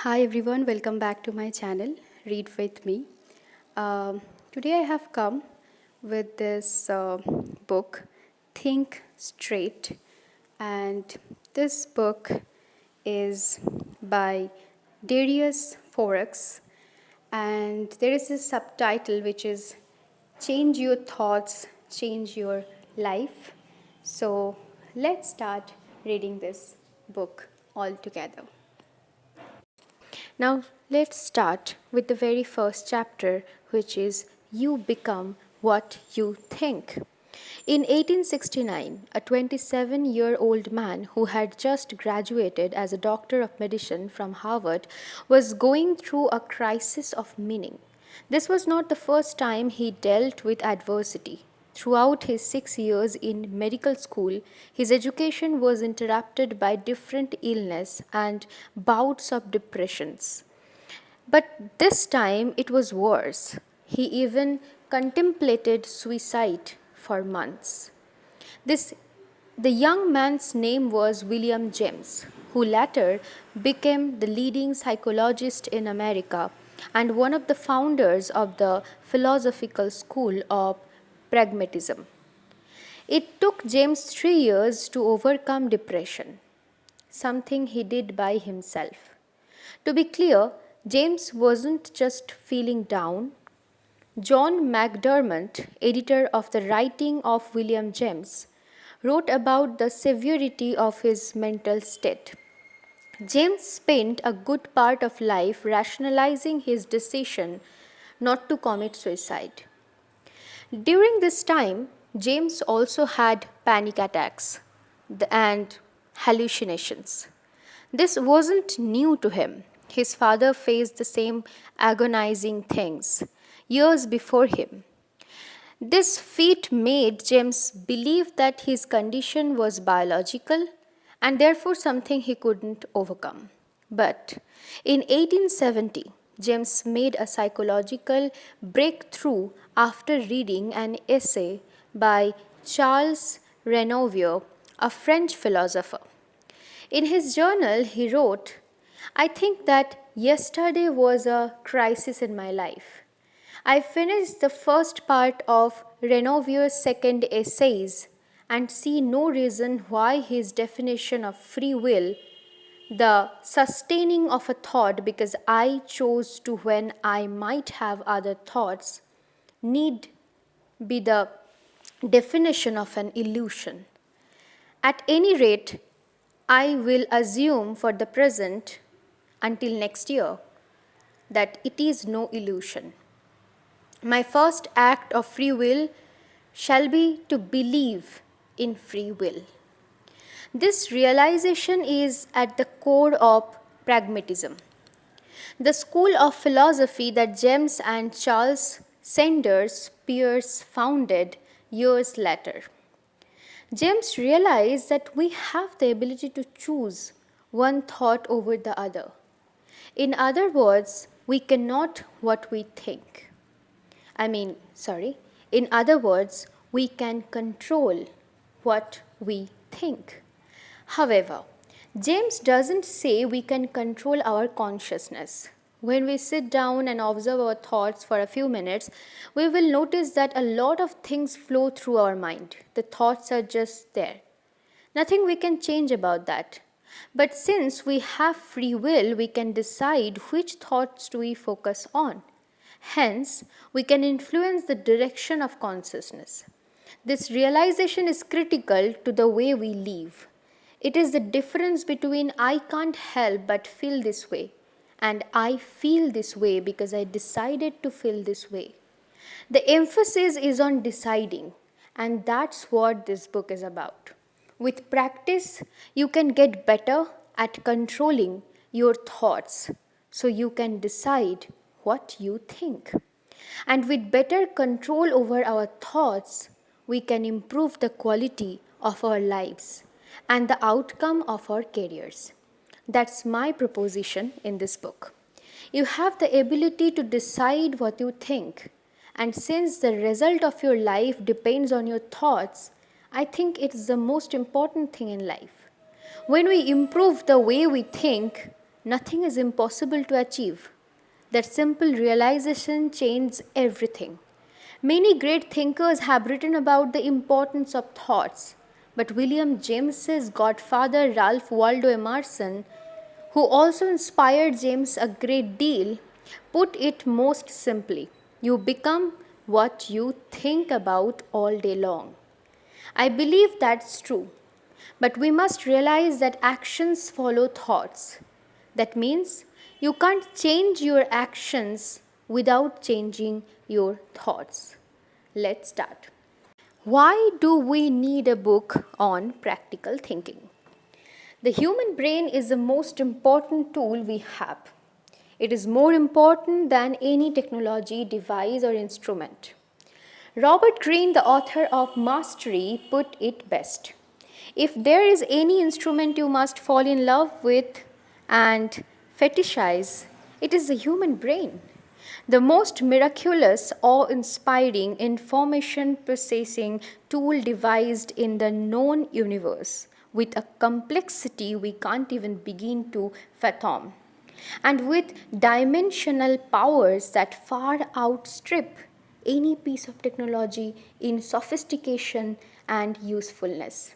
Hi everyone, welcome back to my channel, Read With Me. Today I have come with this book, Think Straight, and this book is by Darius FoRoux, and there is a subtitle which is Change Your Thoughts, Change Your Life. So let's start reading this book all together. Now, let's start with the very first chapter, which is You Become What You Think. In 1869, a 27-year-old man who had just graduated as a doctor of medicine from Harvard was going through a crisis of meaning. This was not the first time he dealt with adversity. Throughout his 6 years in medical school, his education was interrupted by different illness and bouts of depressions. But this time it was worse. He even contemplated suicide for months. The young man's name was William James, who later became the leading psychologist in America and one of the founders of the philosophical school of Pragmatism. It took James 3 years to overcome depression, something he did by himself. To be clear, James wasn't just feeling down. John McDermott, editor of the Writing of William James, wrote about the severity of his mental state. James spent a good part of life rationalizing his decision not to commit suicide. During this time, James also had panic attacks and hallucinations. This wasn't new to him. His father faced the same agonizing things years before him. This feat made James believe that his condition was biological and therefore something he couldn't overcome. But in 1870, James made a psychological breakthrough after reading an essay by Charles Renouvier, a French philosopher. In his journal, he wrote, I think that yesterday was a crisis in my life. I finished the first part of Renouvier's second essays and see no reason why his definition of free will, the sustaining of a thought because I chose to when I might have other thoughts, need be the definition of an illusion. At any rate, I will assume for the present, until next year, that it is no illusion. My first act of free will shall be to believe in free will. This realization is at the core of pragmatism, the school of philosophy that James and Charles Sanders Peirce founded years later. James realized that we have the ability to choose one thought over the other. In other words, we cannot what we think. In other words, we can control what we think. However, James doesn't say we can control our consciousness. When we sit down and observe our thoughts for a few minutes, we will notice that a lot of things flow through our mind. The thoughts are just there. Nothing we can change about that. But since we have free will, we can decide which thoughts do we focus on. Hence, we can influence the direction of consciousness. This realization is critical to the way we live. It is the difference between I can't help but feel this way and I feel this way because I decided to feel this way. The emphasis is on deciding, and that's what this book is about. With practice, you can get better at controlling your thoughts so you can decide what you think. And with better control over our thoughts, we can improve the quality of our lives and the outcome of our careers. That's my proposition in this book. You have the ability to decide what you think, and since the result of your life depends on your thoughts, I think it's the most important thing in life. When we improve the way we think, nothing is impossible to achieve. That simple realization changed everything. Many great thinkers have written about the importance of thoughts, but William James's godfather Ralph Waldo Emerson, who also inspired James a great deal, put it most simply: you become what you think about all day long. I believe that's true. But we must realize that actions follow thoughts. That means you can't change your actions without changing your thoughts. Let's start. Why do we need a book on practical thinking? The human brain is the most important tool we have. It is more important than any technology, device, or instrument. Robert Greene, the author of Mastery, put it best. If there is any instrument you must fall in love with and fetishize, it is the human brain. The most miraculous, awe inspiring information processing tool devised in the known universe, with a complexity we can't even begin to fathom, and with dimensional powers that far outstrip any piece of technology in sophistication and usefulness.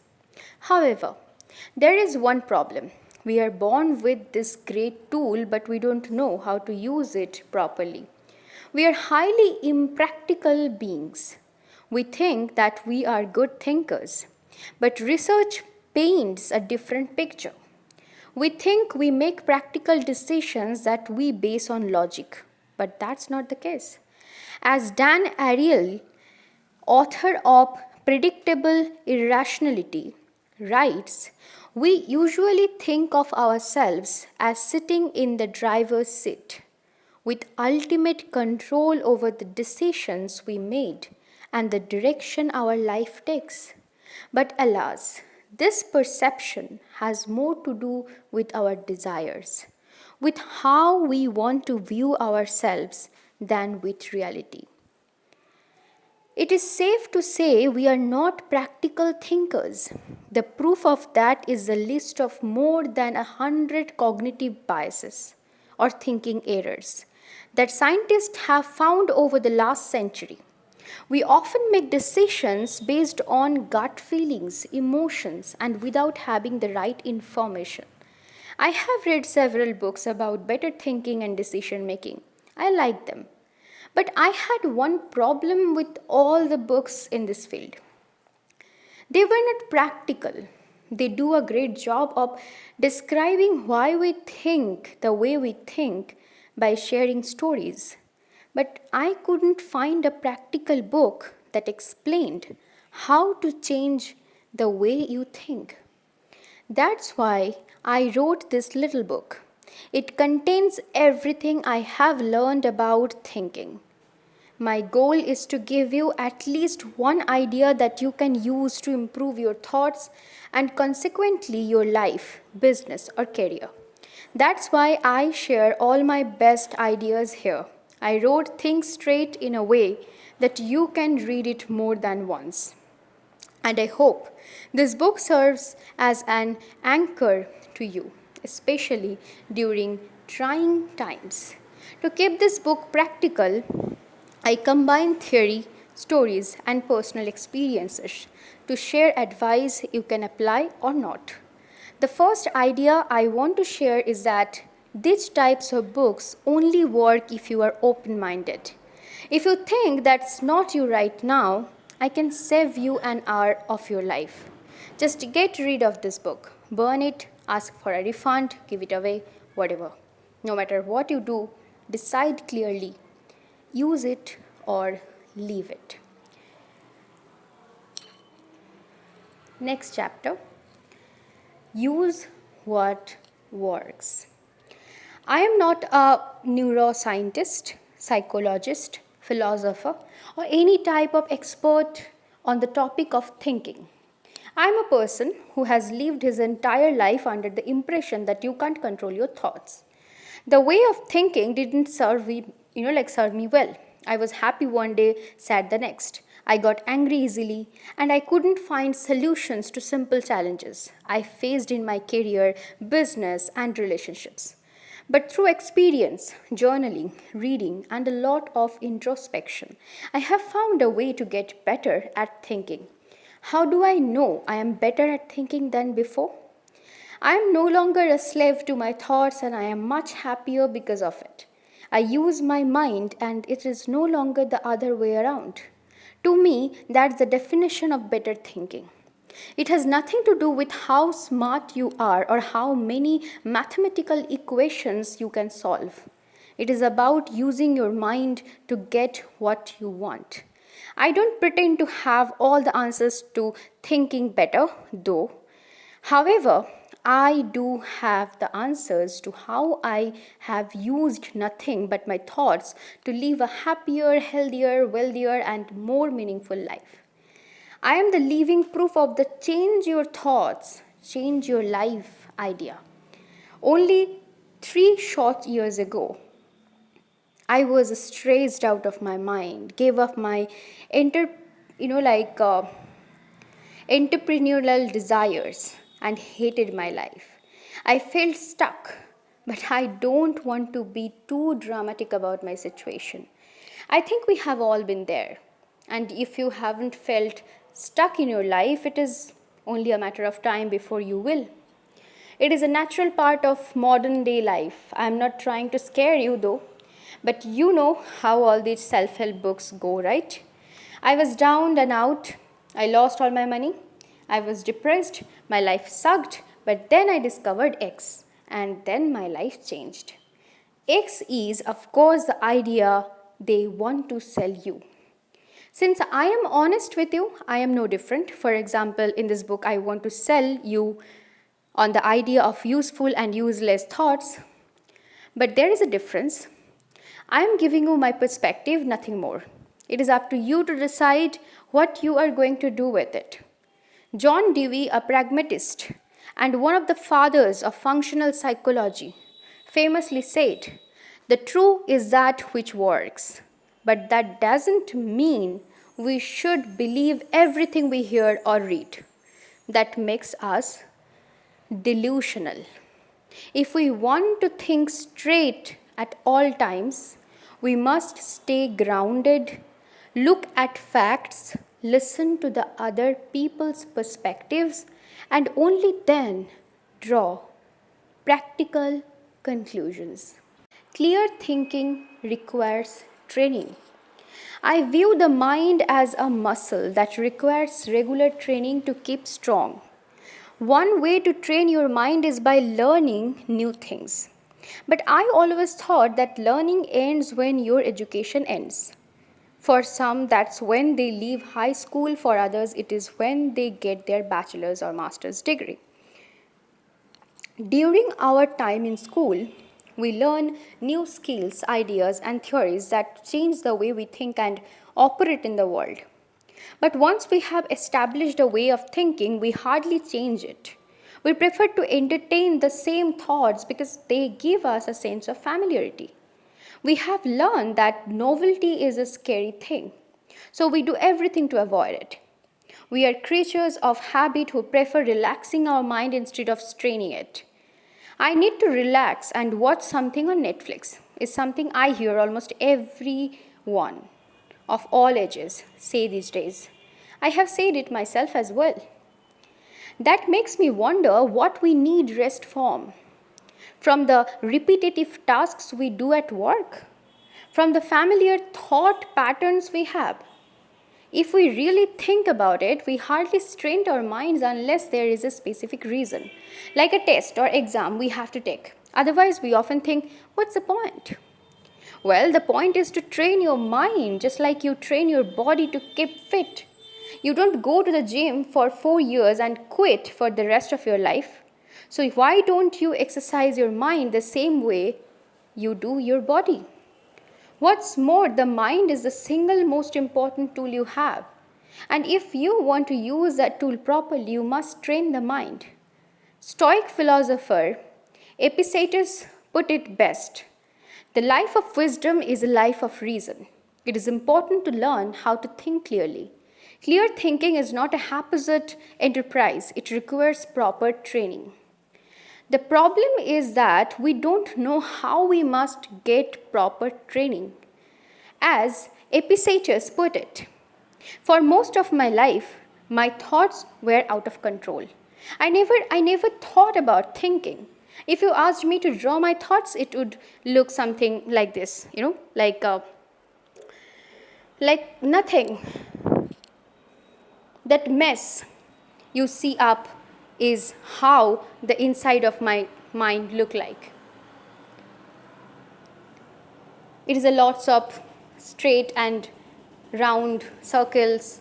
However, there is one problem. We are born with this great tool, but we don't know how to use it properly. We are highly impractical beings. We think that we are good thinkers, but research paints a different picture. We think we make practical decisions that we base on logic, but that's not the case. As Dan Ariely, author of Predictable Irrationality, writes, we usually think of ourselves as sitting in the driver's seat, with ultimate control over the decisions we made and the direction our life takes. But alas, this perception has more to do with our desires, with how we want to view ourselves than with reality. It is safe to say we are not practical thinkers. The proof of that is the list of more than 100 cognitive biases or thinking errors that scientists have found over the last century. We often make decisions based on gut feelings, emotions, and without having the right information. I have read several books about better thinking and decision making. I like them. But I had one problem with all the books in this field. They were not practical. They do a great job of describing why we think the way we think by sharing stories. But I couldn't find a practical book that explained how to change the way you think. That's why I wrote this little book. It contains everything I have learned about thinking. My goal is to give you at least one idea that you can use to improve your thoughts and consequently your life, business, or career. That's why I share all my best ideas here. I wrote things straight in a way that you can read it more than once. And I hope this book serves as an anchor to you, especially during trying times. To keep this book practical, I combine theory, stories, and personal experiences to share advice you can apply or not. The first idea I want to share is that these types of books only work if you are open-minded. If you think that's not you right now, I can save you an hour of your life. Just get rid of this book, burn it, ask for a refund, give it away, whatever. No matter what you do, decide clearly. Use it or leave it. Next chapter. Use what works. I am not a neuroscientist, psychologist, philosopher, or any type of expert on the topic of thinking. I am a person who has lived his entire life under the impression that you can't control your thoughts. The way of thinking didn't serve me well. I was happy one day, sad the next. I got angry easily, and I couldn't find solutions to simple challenges I faced in my career, business, and relationships. But through experience, journaling, reading, and a lot of introspection, I have found a way to get better at thinking. How do I know I am better at thinking than before? I am no longer a slave to my thoughts and I am much happier because of it. I use my mind and it is no longer the other way around. To me, that's the definition of better thinking. It has nothing to do with how smart you are or how many mathematical equations you can solve. It is about using your mind to get what you want. I don't pretend to have all the answers to thinking better, though. However, I do have the answers to how I have used nothing but my thoughts to live a happier, healthier, wealthier, and more meaningful life. I am the living proof of the change your thoughts, change your life idea. Only 3 short years ago, I was stressed out of my mind, gave up my entrepreneurial desires and hated my life. I felt stuck, but I don't want to be too dramatic about my situation. I think we have all been there. And if you haven't felt stuck in your life, it is only a matter of time before you will. It is a natural part of modern day life. I am not trying to scare you though, but you know how all these self-help books go, right? I was down and out. I lost all my money. I was depressed. My life sucked. But then I discovered X, and then my life changed. X is, of course, the idea they want to sell you. Since I am honest with you, I am no different. For example, in this book, I want to sell you on the idea of useful and useless thoughts. But there is a difference. I am giving you my perspective, nothing more. It is up to you to decide what you are going to do with it. John Dewey, a pragmatist and one of the fathers of functional psychology, famously said, "The true is that which works." But that doesn't mean we should believe everything we hear or read. That makes us delusional. If we want to think straight at all times, we must stay grounded, look at facts, listen to the other people's perspectives, and only then draw practical conclusions. Clear thinking requires training. I view the mind as a muscle that requires regular training to keep strong. One way to train your mind is by learning new things. But I always thought that learning ends when your education ends. For some, that's when they leave high school. For others, it is when they get their bachelor's or master's degree. During our time in school, we learn new skills, ideas, and theories that change the way we think and operate in the world. But once we have established a way of thinking, we hardly change it. We prefer to entertain the same thoughts because they give us a sense of familiarity. We have learned that novelty is a scary thing, so we do everything to avoid it. We are creatures of habit who prefer relaxing our mind instead of straining it. I need to relax and watch something on Netflix is something I hear almost everyone of all ages say these days. I have said it myself as well. That makes me wonder what we need rest from. From the repetitive tasks we do at work, from the familiar thought patterns we have. If we really think about it, we hardly strain our minds unless there is a specific reason, like a test or exam we have to take. Otherwise, we often think, what's the point? Well, the point is to train your mind just like you train your body to keep fit. You don't go to the gym for 4 years and quit for the rest of your life. So why don't you exercise your mind the same way you do your body? What's more, the mind is the single most important tool you have. And if you want to use that tool properly, you must train the mind. Stoic philosopher Epictetus put it best. The life of wisdom is a life of reason. It is important to learn how to think clearly. Clear thinking is not a haphazard enterprise. It requires proper training. The problem is that we don't know how we must get proper training. As Epictetus put it, for most of my life, my thoughts were out of control. I never thought about thinking. If you asked me to draw my thoughts, it would look something like this, like nothing. That mess you see up is how the inside of my mind look like. It is a lots of straight and round circles,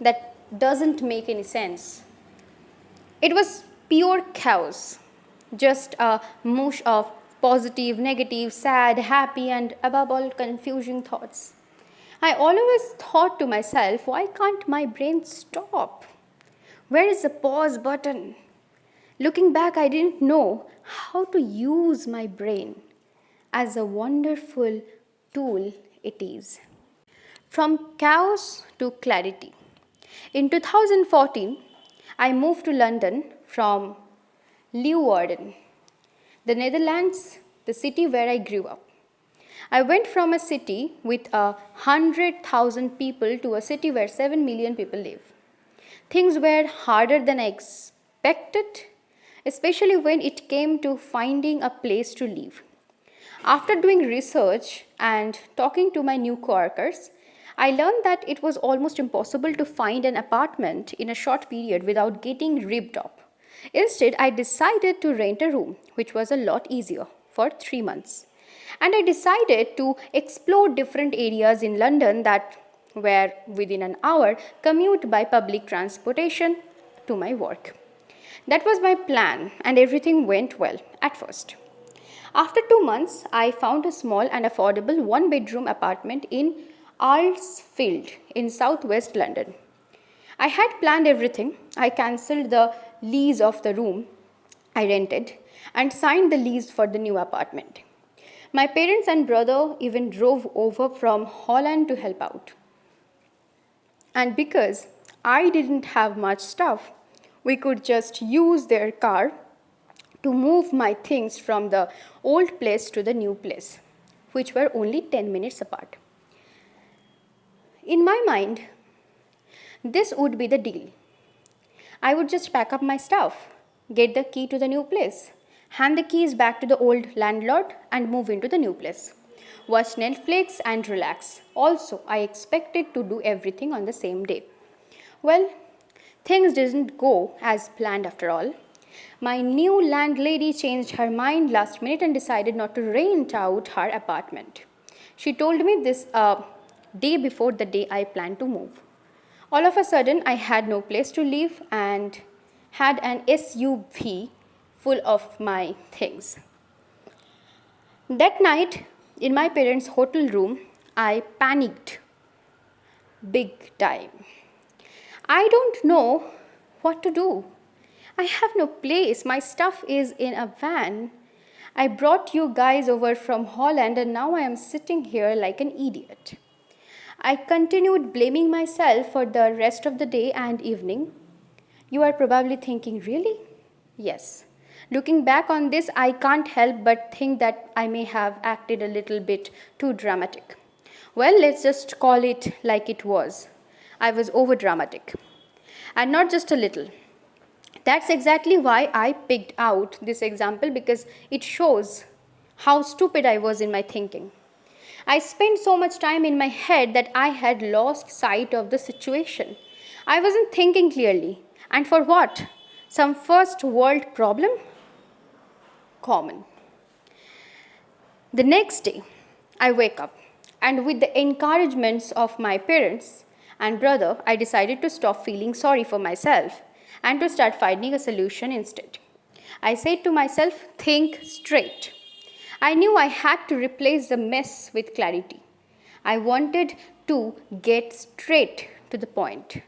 that doesn't make any sense. It was pure chaos, just a mush of positive, negative, sad, happy, and above all, confusing thoughts. I always thought to myself, why can't my brain stop? Where is the pause button? Looking back, I didn't know how to use my brain as a wonderful tool it is. From chaos to clarity. In 2014, I moved to London from Leeuwarden, the Netherlands, the city where I grew up. I went from a city with 100,000 people to a city where 7 million people live. Things were harder than I expected, especially when it came to finding a place to live. After doing research and talking to my new coworkers, I learned that it was almost impossible to find an apartment in a short period without getting ripped up. Instead, I decided to rent a room, which was a lot easier, for 3 months. And I decided to explore different areas in London that were within an hour commute by public transportation to my work. That was my plan, and everything went well at first. After 2 months, I found a small and affordable one-bedroom apartment in Alsfield in southwest London. I had planned everything. I cancelled the lease of the room I rented and signed the lease for the new apartment. My parents and brother even drove over from Holland to help out. And because I didn't have much stuff, we could just use their car to move my things from the old place to the new place, which were only 10 minutes apart. In my mind, this would be the deal. I would just pack up my stuff, get the key to the new place, hand the keys back to the old landlord, and move into the new place. Watch Netflix and relax. Also, I expected to do everything on the same day. Well, things didn't go as planned after all. My new landlady changed her mind last minute and decided not to rent out her apartment. She told me this day before the day I planned to move. All of a sudden, I had no place to live and had an SUV full of my things. That night, in my parents' hotel room, I panicked big time. I don't know what to do. I have no place. My stuff is in a van. I brought you guys over from Holland and now I am sitting here like an idiot. I continued blaming myself for the rest of the day and evening. You are probably thinking, really? Yes. Looking back on this, I can't help but think that I may have acted a little bit too dramatic. Well, let's just call it like it was. I was over-dramatic. And not just a little. That's exactly why I picked out this example, because it shows how stupid I was in my thinking. I spent so much time in my head that I had lost sight of the situation. I wasn't thinking clearly. And for what? Some first world problem? Common. The next day, I wake up, and with the encouragements of my parents and brother, I decided to stop feeling sorry for myself and to start finding a solution instead. I said to myself, think straight. I knew I had to replace the mess with clarity. I wanted to get straight to the point.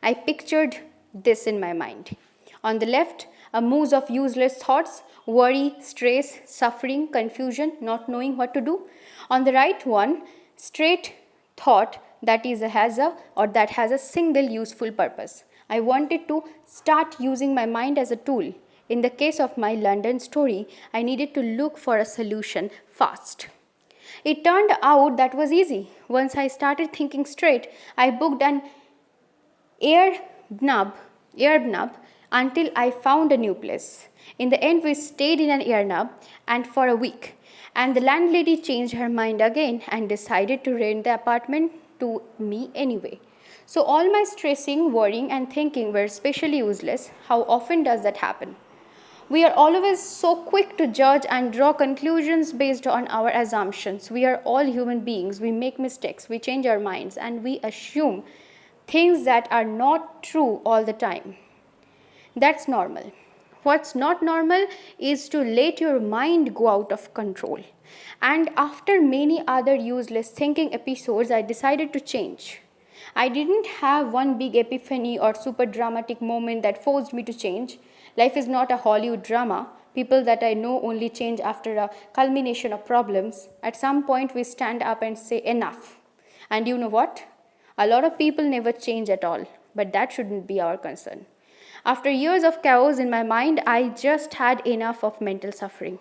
I pictured this in my mind. On the left, a maze of useless thoughts, worry, stress, suffering, confusion, not knowing what to do. On the right one, straight thought that has a single useful purpose. I wanted to start using my mind as a tool. In the case of my London story, I needed to look for a solution fast. It turned out that was easy. Once I started thinking straight, I booked an Airbnb until I found a new place. In the end, we stayed in an Airbnb and for a week. And the landlady changed her mind again and decided to rent the apartment to me anyway. So all my stressing, worrying, and thinking were especially useless. How often does that happen? We are always so quick to judge and draw conclusions based on our assumptions. We are all human beings. We make mistakes, we change our minds, and we assume things that are not true all the time. That's normal. What's not normal is to let your mind go out of control. And after many other useless thinking episodes, I decided to change. I didn't have one big epiphany or super dramatic moment that forced me to change. Life is not a Hollywood drama. People that I know only change after a culmination of problems. At some point, we stand up and say, enough. And you know what? A lot of people never change at all, but that shouldn't be our concern. After years of chaos in my mind, I just had enough of mental suffering.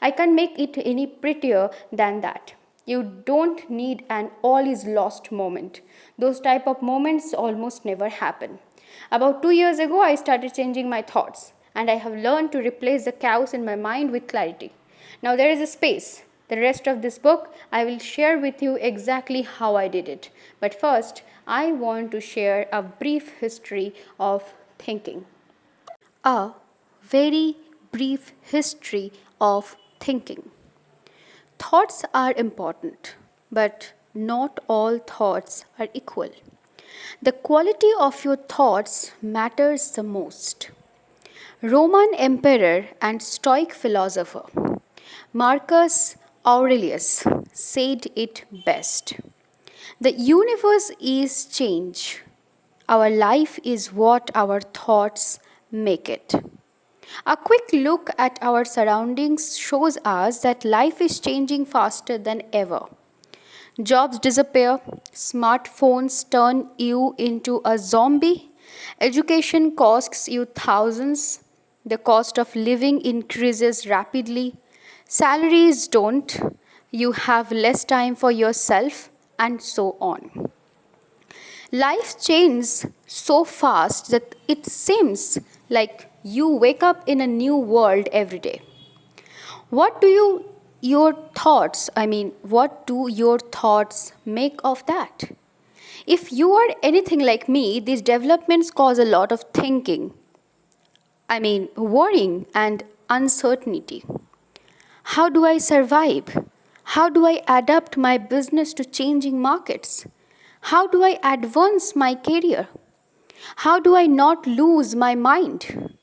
I can't make it any prettier than that. You don't need an all is lost moment. Those type of moments almost never happen. About 2 years ago, I started changing my thoughts, and I have learned to replace the chaos in my mind with clarity. Now there is a space. The rest of this book, I will share with you exactly how I did it. But first, I want to share a brief history of thinking. A very brief history of thinking. Thoughts are important, but not all thoughts are equal. The quality of your thoughts matters the most. Roman emperor and Stoic philosopher Marcus Aurelius said it best. The universe is change. Our life is what our thoughts make it. A quick look at our surroundings shows us that life is changing faster than ever. Jobs disappear, smartphones turn you into a zombie, education costs you thousands, the cost of living increases rapidly, salaries don't, you have less time for yourself, and so on. Life changes so fast that it seems like you wake up in a new world every day. What do your thoughts make of that? If you are anything like me, these developments cause a lot of thinking. Worrying and uncertainty. How do I survive? How do I adapt my business to changing markets? How do I advance my career? How do I not lose my mind?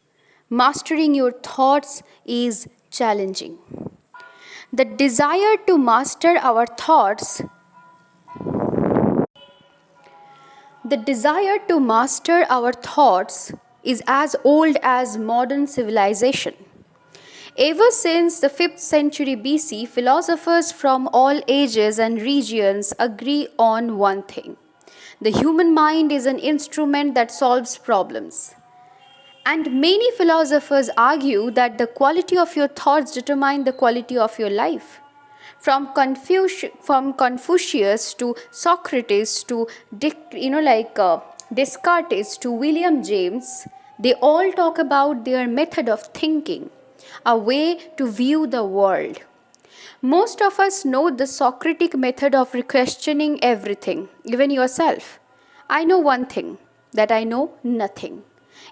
Mastering your thoughts is challenging. The desire to master our thoughts is as old as modern civilization. Ever since the 5th century BC, philosophers from all ages and regions agree on one thing. The human mind is an instrument that solves problems. And many philosophers argue that the quality of your thoughts determine the quality of your life. From Confucius to Socrates to Descartes to William James, they all talk about their method of thinking, a way to view the world. Most of us know the Socratic method of questioning everything, even yourself. I know one thing, that I know nothing,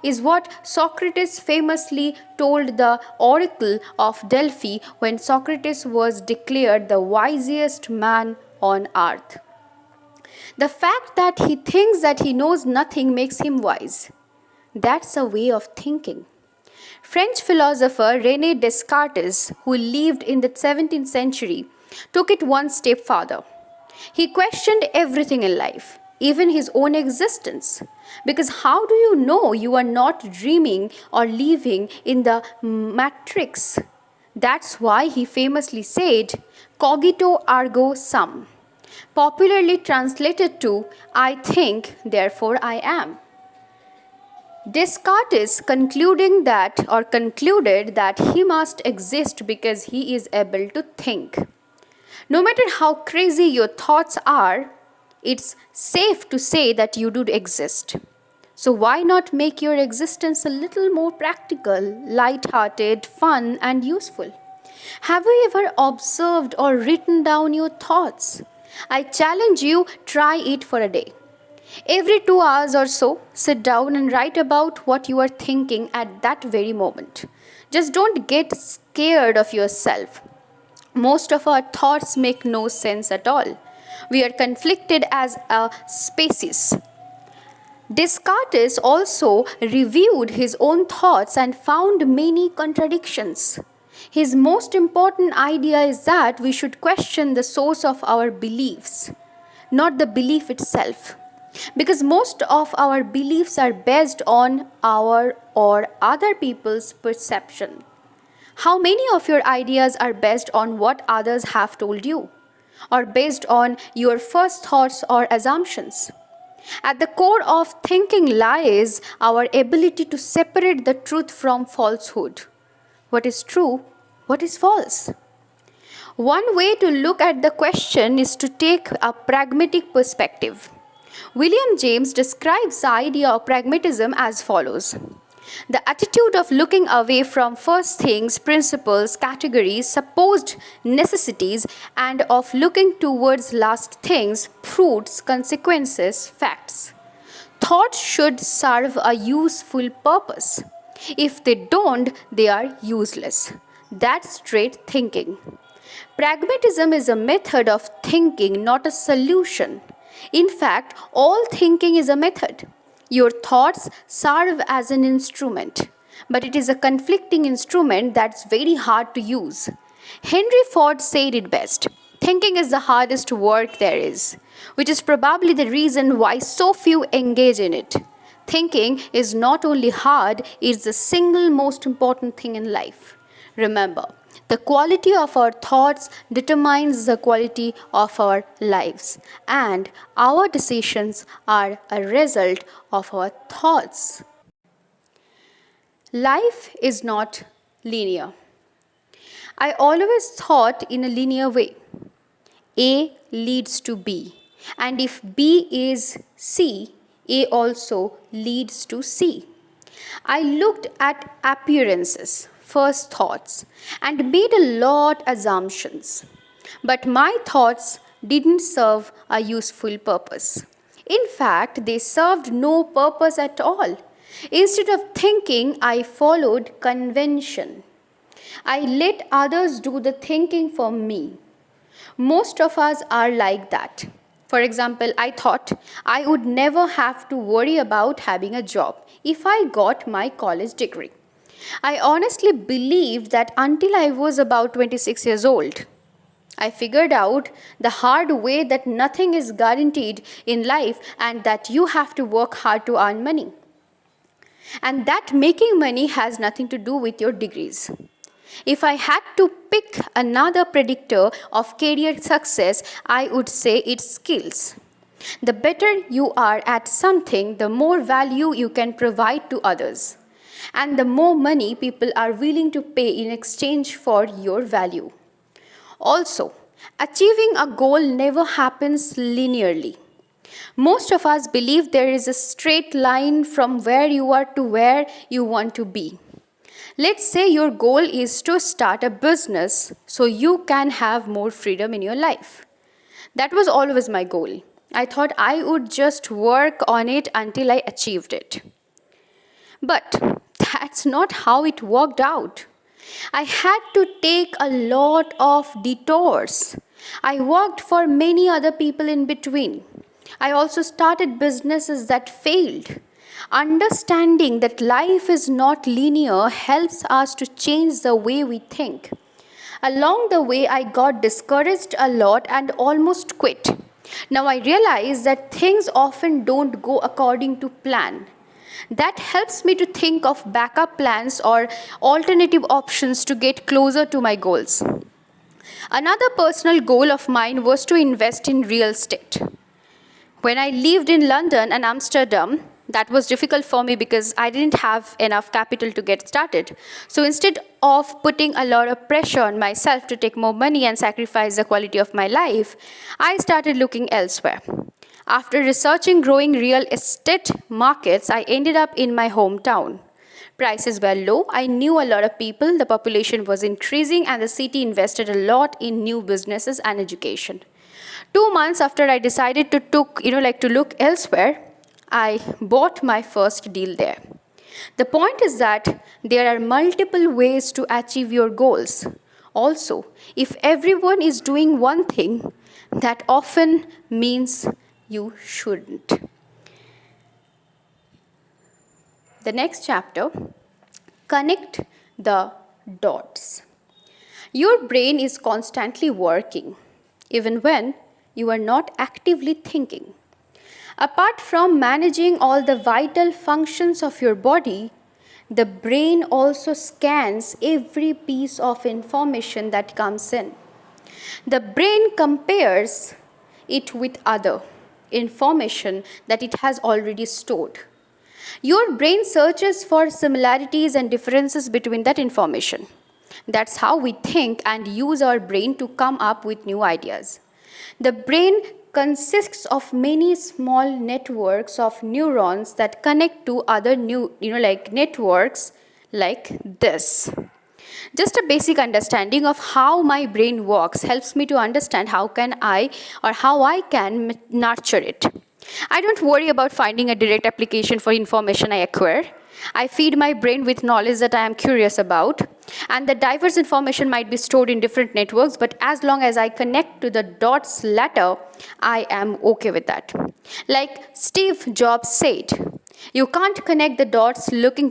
is what Socrates famously told the oracle of Delphi when Socrates was declared the wisest man on earth. The fact that he thinks that he knows nothing makes him wise. That's a way of thinking. French philosopher René Descartes, who lived in the 17th century, took it one step further. He questioned everything in life, even his own existence. Because how do you know you are not dreaming or living in the matrix? That's why he famously said, cogito ergo sum, popularly translated to, I think, therefore I am. Descartes concluded that he must exist because he is able to think. No matter how crazy your thoughts are, it's safe to say that you do exist. So why not make your existence a little more practical, light-hearted, fun, and useful? Have you ever observed or written down your thoughts? I challenge you, try it for a day. Every 2 hours or so, sit down and write about what you are thinking at that very moment. Just don't get scared of yourself. Most of our thoughts make no sense at all. We are conflicted as a species. Descartes also reviewed his own thoughts and found many contradictions. His most important idea is that we should question the source of our beliefs, not the belief itself. Because most of our beliefs are based on our or other people's perception. How many of your ideas are based on what others have told you, or based on your first thoughts or assumptions? At the core of thinking lies our ability to separate the truth from falsehood. What is true? What is false? One way to look at the question is to take a pragmatic perspective. William James describes the idea of pragmatism as follows. The attitude of looking away from first things, principles, categories, supposed necessities, and of looking towards last things, fruits, consequences, facts. Thoughts should serve a useful purpose. If they don't, they are useless. That's straight thinking. Pragmatism is a method of thinking, not a solution. In fact, all thinking is a method. Your thoughts serve as an instrument, but it is a conflicting instrument that's very hard to use. Henry Ford said it best, thinking is the hardest work there is, which is probably the reason why so few engage in it. Thinking is not only hard, it's the single most important thing in life. Remember, the quality of our thoughts determines the quality of our lives, and our decisions are a result of our thoughts. Life is not linear. I always thought in a linear way. A leads to B, and if B is C, A also leads to C. I looked at appearances, first thoughts, and made a lot assumptions. But my thoughts didn't serve a useful purpose. In fact, they served no purpose at all. Instead of thinking, I followed convention. I let others do the thinking for me. Most of us are like that. For example, I thought I would never have to worry about having a job if I got my college degree. I honestly believed that until I was about 26 years old. I figured out the hard way that nothing is guaranteed in life and that you have to work hard to earn money. And that making money has nothing to do with your degrees. If I had to pick another predictor of career success, I would say it's skills. The better you are at something, the more value you can provide to others, and the more money people are willing to pay in exchange for your value. Also, achieving a goal never happens linearly. Most of us believe there is a straight line from where you are to where you want to be. Let's say your goal is to start a business so you can have more freedom in your life. That was always my goal. I thought I would just work on it until I achieved it. But that's not how it worked out. I had to take a lot of detours. I worked for many other people in between. I also started businesses that failed. Understanding that life is not linear helps us to change the way we think. Along the way, I got discouraged a lot and almost quit. Now I realize that things often don't go according to plan. That helps me to think of backup plans or alternative options to get closer to my goals. Another personal goal of mine was to invest in real estate. When I lived in London and Amsterdam, That was difficult for me because I didn't have enough capital to get started. So instead of putting a lot of pressure on myself to take more money and sacrifice the quality of my life, I started looking elsewhere. After researching growing real estate markets, I ended up in my hometown. Prices were low, I knew a lot of people, the population was increasing, and the city invested a lot in new businesses and education. 2 months after I decided to look elsewhere, I bought my first deal there. The point is that there are multiple ways to achieve your goals. Also, if everyone is doing one thing, that often means you shouldn't. The next chapter, connect the dots. Your brain is constantly working, even when you are not actively thinking. Apart from managing all the vital functions of your body, the brain also scans every piece of information that comes in. The brain compares it with other information that it has already stored. Your brain searches for similarities and differences between that information. That's how we think and use our brain to come up with new ideas. The brain consists of many small networks of neurons that connect to other networks like this. Just a basic understanding of how my brain works helps me to understand how I can nurture it. I don't worry about finding a direct application for information I acquire. I feed my brain with knowledge that I am curious about, and the diverse information might be stored in different networks, but as long as I connect to the dots later, I am okay with that. Like Steve Jobs said, you can't connect the dots looking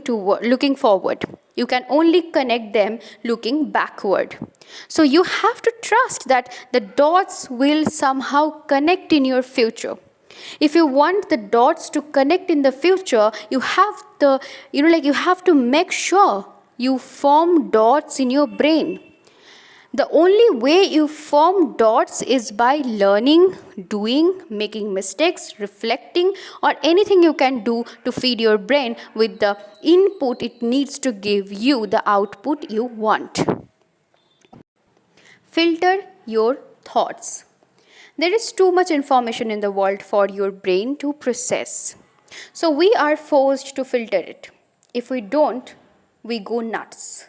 forward. You can only connect them looking backward. So you have to trust that the dots will somehow connect in your future. If you want the dots to connect in the future, you have to make sure you form dots in your brain. The only way you form dots is by learning, doing, making mistakes, reflecting, or anything you can do to feed your brain with the input it needs to give you the output you want. Filter your thoughts. There is too much information in the world for your brain to process. So we are forced to filter it. If we don't, we go nuts.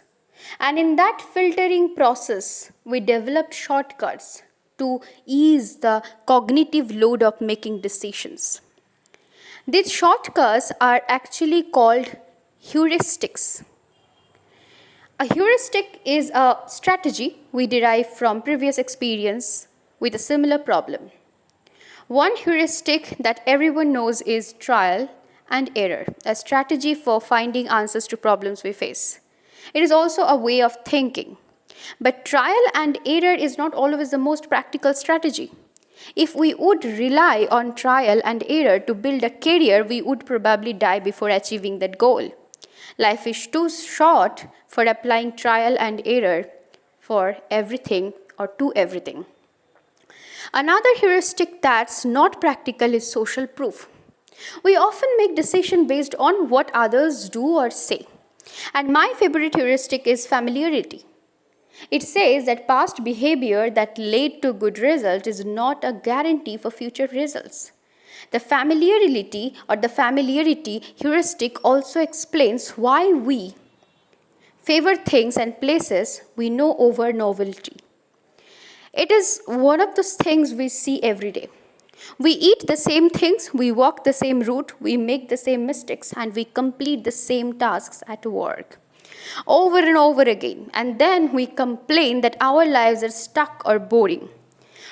And in that filtering process, we developed shortcuts to ease the cognitive load of making decisions. These shortcuts are actually called heuristics. A heuristic is a strategy we derive from previous experience with a similar problem. One heuristic that everyone knows is trial and error, a strategy for finding answers to problems we face. It is also a way of thinking. But trial and error is not always the most practical strategy. If we would rely on trial and error to build a career, we would probably die before achieving that goal. Life is too short for applying trial and error for everything or to everything. Another heuristic that's not practical is social proof. We often make decisions based on what others do or say. And my favorite heuristic is familiarity. It says that past behavior that led to good result is not a guarantee for future results. The familiarity heuristic also explains why we favor things and places we know over novelty. It is one of those things we see every day. We eat the same things, we walk the same route, we make the same mistakes, and we complete the same tasks at work over and over again. And then we complain that our lives are stuck or boring.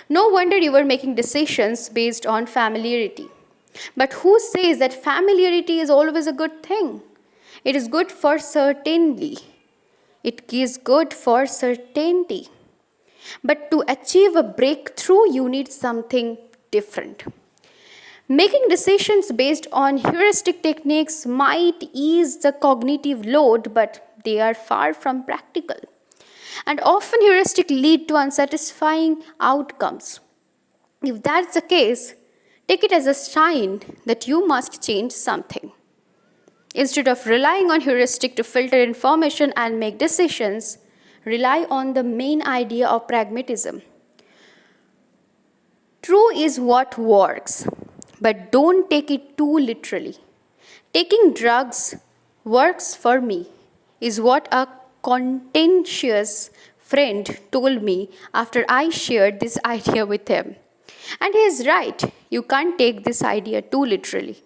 No wonder you were making decisions based on familiarity. But who says that familiarity is always a good thing? It is good for certainty. It is good for certainty. But to achieve a breakthrough, you need something different. Making decisions based on heuristic techniques might ease the cognitive load, but they are far from practical. And often heuristics lead to unsatisfying outcomes. If that's the case, Take it as a sign that you must change something. Instead of relying on heuristic to filter information and make decisions, rely on the main idea of pragmatism. True is what works, but don't take it too literally. Taking drugs works for me is what a contentious friend told me after I shared this idea with him. And he is right, you can't take this idea too literally.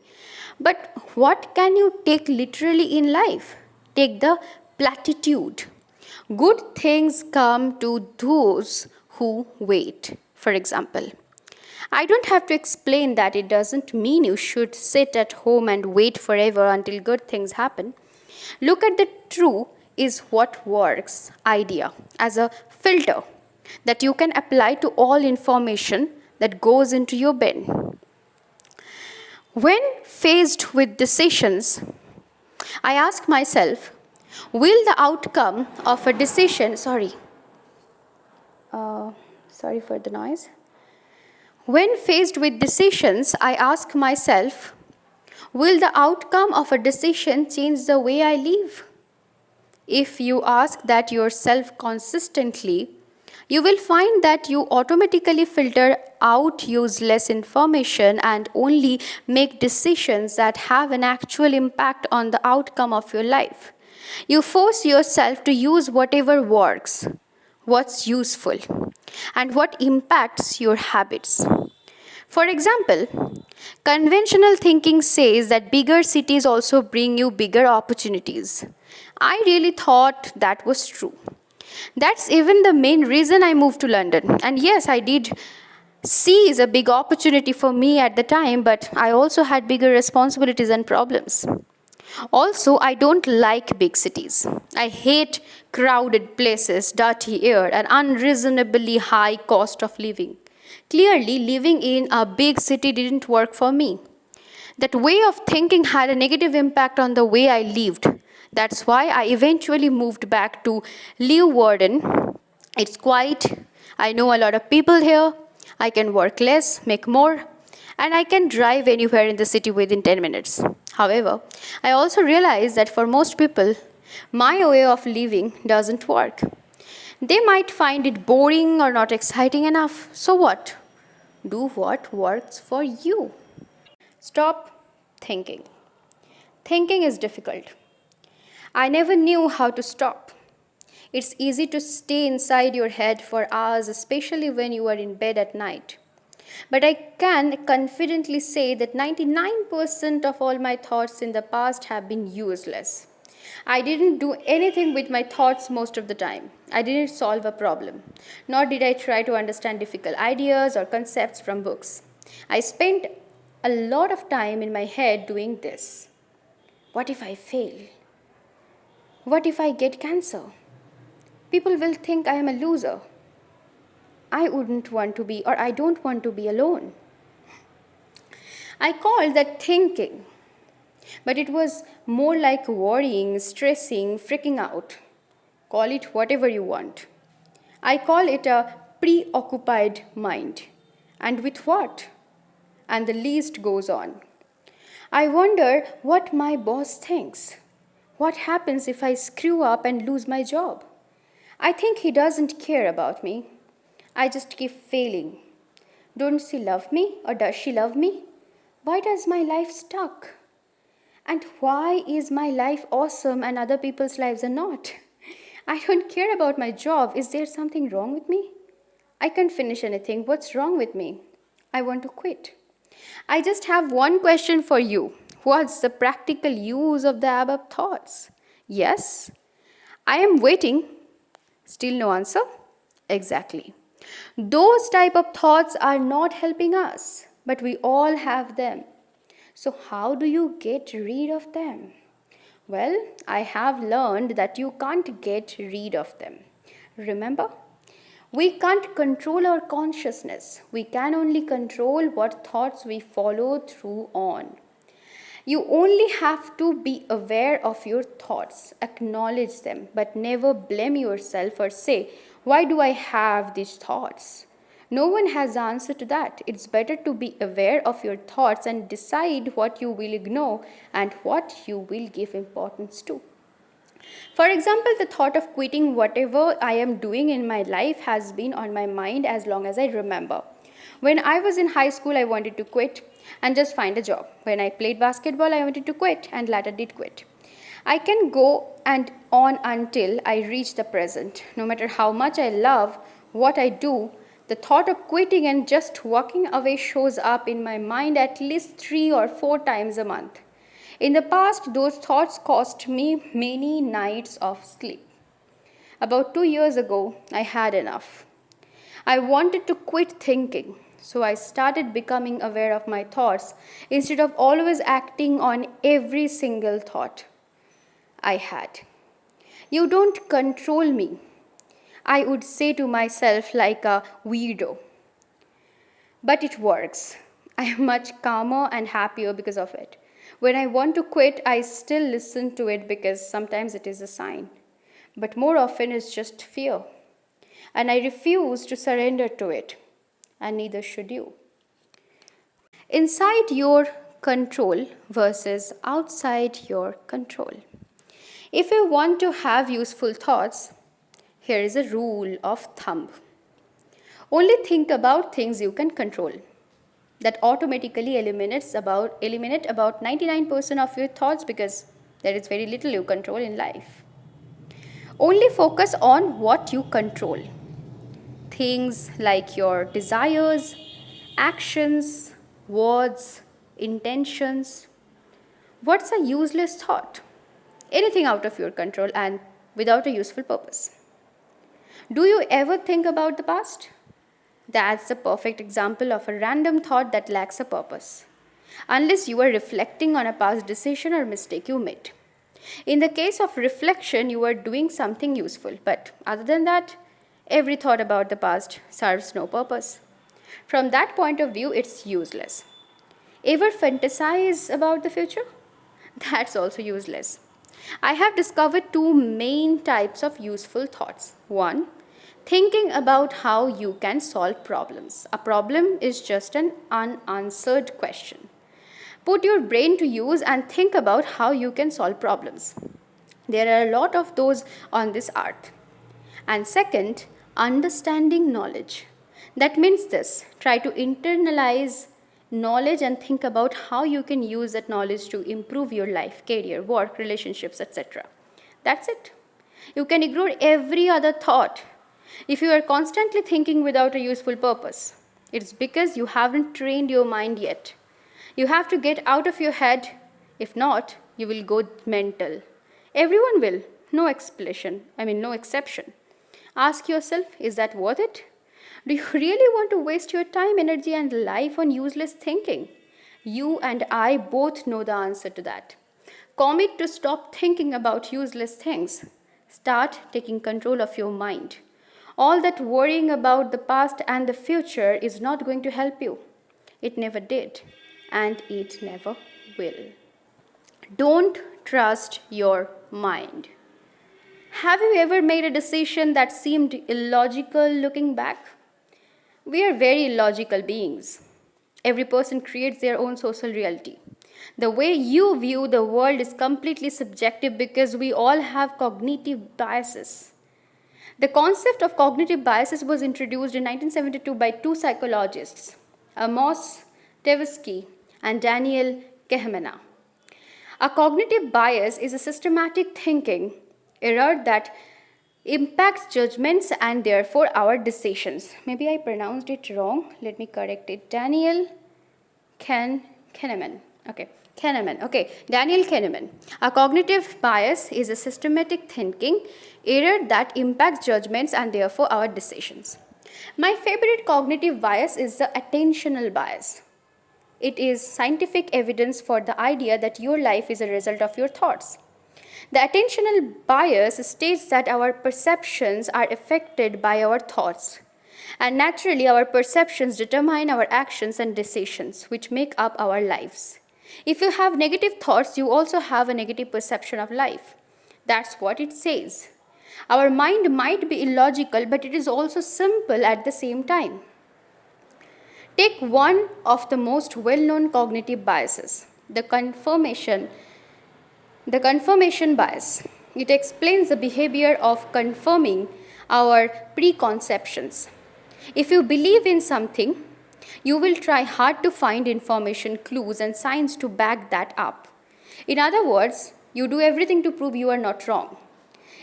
But what can you take literally in life? Take the platitude. Good things come to those who wait, for example. I don't have to explain that it doesn't mean you should sit at home and wait forever until good things happen. Look at the true is what works idea as a filter that you can apply to all information that goes into your bin. When faced with decisions, I ask myself, will the outcome of a decision, sorry for the noise. When faced with decisions, I ask myself, will the outcome of a decision change the way I live? If you ask that yourself consistently, you will find that you automatically filter out useless information and only make decisions that have an actual impact on the outcome of your life. You force yourself to use whatever works, what's useful, and what impacts your habits. For example, conventional thinking says that bigger cities also bring you bigger opportunities. I really thought that was true. That's even the main reason I moved to London. And yes, I did seize a big opportunity for me at the time, but I also had bigger responsibilities and problems. Also, I don't like big cities. I hate crowded places, dirty air, and unreasonably high cost of living. Clearly, living in a big city didn't work for me. That way of thinking had a negative impact on the way I lived. That's why I eventually moved back to Leeuwarden. It's quiet. I know a lot of people here. I can work less, make more, and I can drive anywhere in the city within 10 minutes. However, I also realize that for most people, my way of living doesn't work. They might find it boring or not exciting enough. So what? Do what works for you. Stop thinking. Thinking is difficult. I never knew how to stop. It's easy to stay inside your head for hours, especially when you are in bed at night. But I can confidently say that 99% of all my thoughts in the past have been useless. I didn't do anything with my thoughts most of the time. I didn't solve a problem, nor did I try to understand difficult ideas or concepts from books. I spent a lot of time in my head doing this. What if I fail? What if I get cancer? People will think I am a loser. I wouldn't want to be, or I don't want to be alone. I call that thinking, but it was more like worrying, stressing, freaking out. Call it whatever you want. I call it a preoccupied mind. And with what? And the list goes on. I wonder what my boss thinks. What happens if I screw up and lose my job? I think he doesn't care about me. I just keep failing. Don't she love me, or does she love me? Why does my life stuck? And why is my life awesome and other people's lives are not? I don't care about my job. Is there something wrong with me? I can't finish anything. What's wrong with me? I want to quit. I just have one question for you. What's the practical use of the above thoughts? Yes, I am waiting. Still no answer? Exactly. Those type of thoughts are not helping us, but we all have them. So how do you get rid of them? Well, I have learned that you can't get rid of them. Remember? We can't control our consciousness. We can only control what thoughts we follow through on. You only have to be aware of your thoughts, acknowledge them, but never blame yourself or say, why do I have these thoughts? No one has the answer to that. It's better to be aware of your thoughts and decide what you will ignore and what you will give importance to. For example, the thought of quitting whatever I am doing in my life has been on my mind as long as I remember. When I was in high school, I wanted to quit and just find a job. When I played basketball, I wanted to quit and later did quit. I can go and on until I reach the present. No matter how much I love what I do, the thought of quitting and just walking away shows up in my mind at least 3 or 4 times a month. In the past, those thoughts cost me many nights of sleep. About 2 years ago, I had enough. I wanted to quit thinking, so I started becoming aware of my thoughts instead of always acting on every single thought I had. You don't control me, I would say to myself like a weirdo. But it works. I am much calmer and happier because of it. When I want to quit, I still listen to it because sometimes it is a sign. But more often it's just fear. And I refuse to surrender to it. And neither should you. Inside your control versus outside your control. If you want to have useful thoughts, here is a rule of thumb. Only think about things you can control. That automatically eliminate about 99% of your thoughts because there is very little you control in life. Only focus on what you control. Things like your desires, actions, words, intentions. What's a useless thought? Anything out of your control and without a useful purpose. Do you ever think about the past? That's the perfect example of a random thought that lacks a purpose, unless you are reflecting on a past decision or mistake you made. In the case of reflection, you are doing something useful, but other than that, every thought about the past serves no purpose. From that point of view, it's useless. Ever fantasize about the future? That's also useless. I have discovered two main types of useful thoughts. One, thinking about how you can solve problems. A problem is just an unanswered question. Put your brain to use and think about how you can solve problems. There are a lot of those on this earth. And second, understanding knowledge. That means this: try to internalize knowledge and think about how you can use that knowledge to improve your life, career, work, relationships, etc. That's it. You can ignore every other thought. If you are constantly thinking without a useful purpose, it's because you haven't trained your mind yet. You have to get out of your head. If not, you will go mental. Everyone will. No exception. Ask yourself, is that worth it? Do you really want to waste your time, energy, and life on useless thinking? You and I both know the answer to that. Commit to stop thinking about useless things. Start taking control of your mind. All that worrying about the past and the future is not going to help you. It never did, and it never will. Don't trust your mind. Have you ever made a decision that seemed illogical looking back? We are very illogical beings. Every person creates their own social reality. The way you view the world is completely subjective because we all have cognitive biases. The concept of cognitive biases was introduced in 1972 by two psychologists, Amos Tversky and Daniel Kahneman. A cognitive bias is a systematic thinking error that impacts judgments and therefore our decisions. Maybe I pronounced it wrong. Let me correct it. Daniel Kahneman. Daniel Kahneman. A cognitive bias is a systematic thinking error that impacts judgments and therefore our decisions. My favorite cognitive bias is the attentional bias. It is scientific evidence for the idea that your life is a result of your thoughts. The attentional bias states that our perceptions are affected by our thoughts. And naturally, our perceptions determine our actions and decisions, which make up our lives. If you have negative thoughts, you also have a negative perception of life. That's what it says. Our mind might be illogical, but it is also simple at the same time. Take one of the most well-known cognitive biases, the confirmation bias. It explains the behavior of confirming our preconceptions. If you believe in something, you will try hard to find information, clues, and signs to back that up. In other words, you do everything to prove you are not wrong.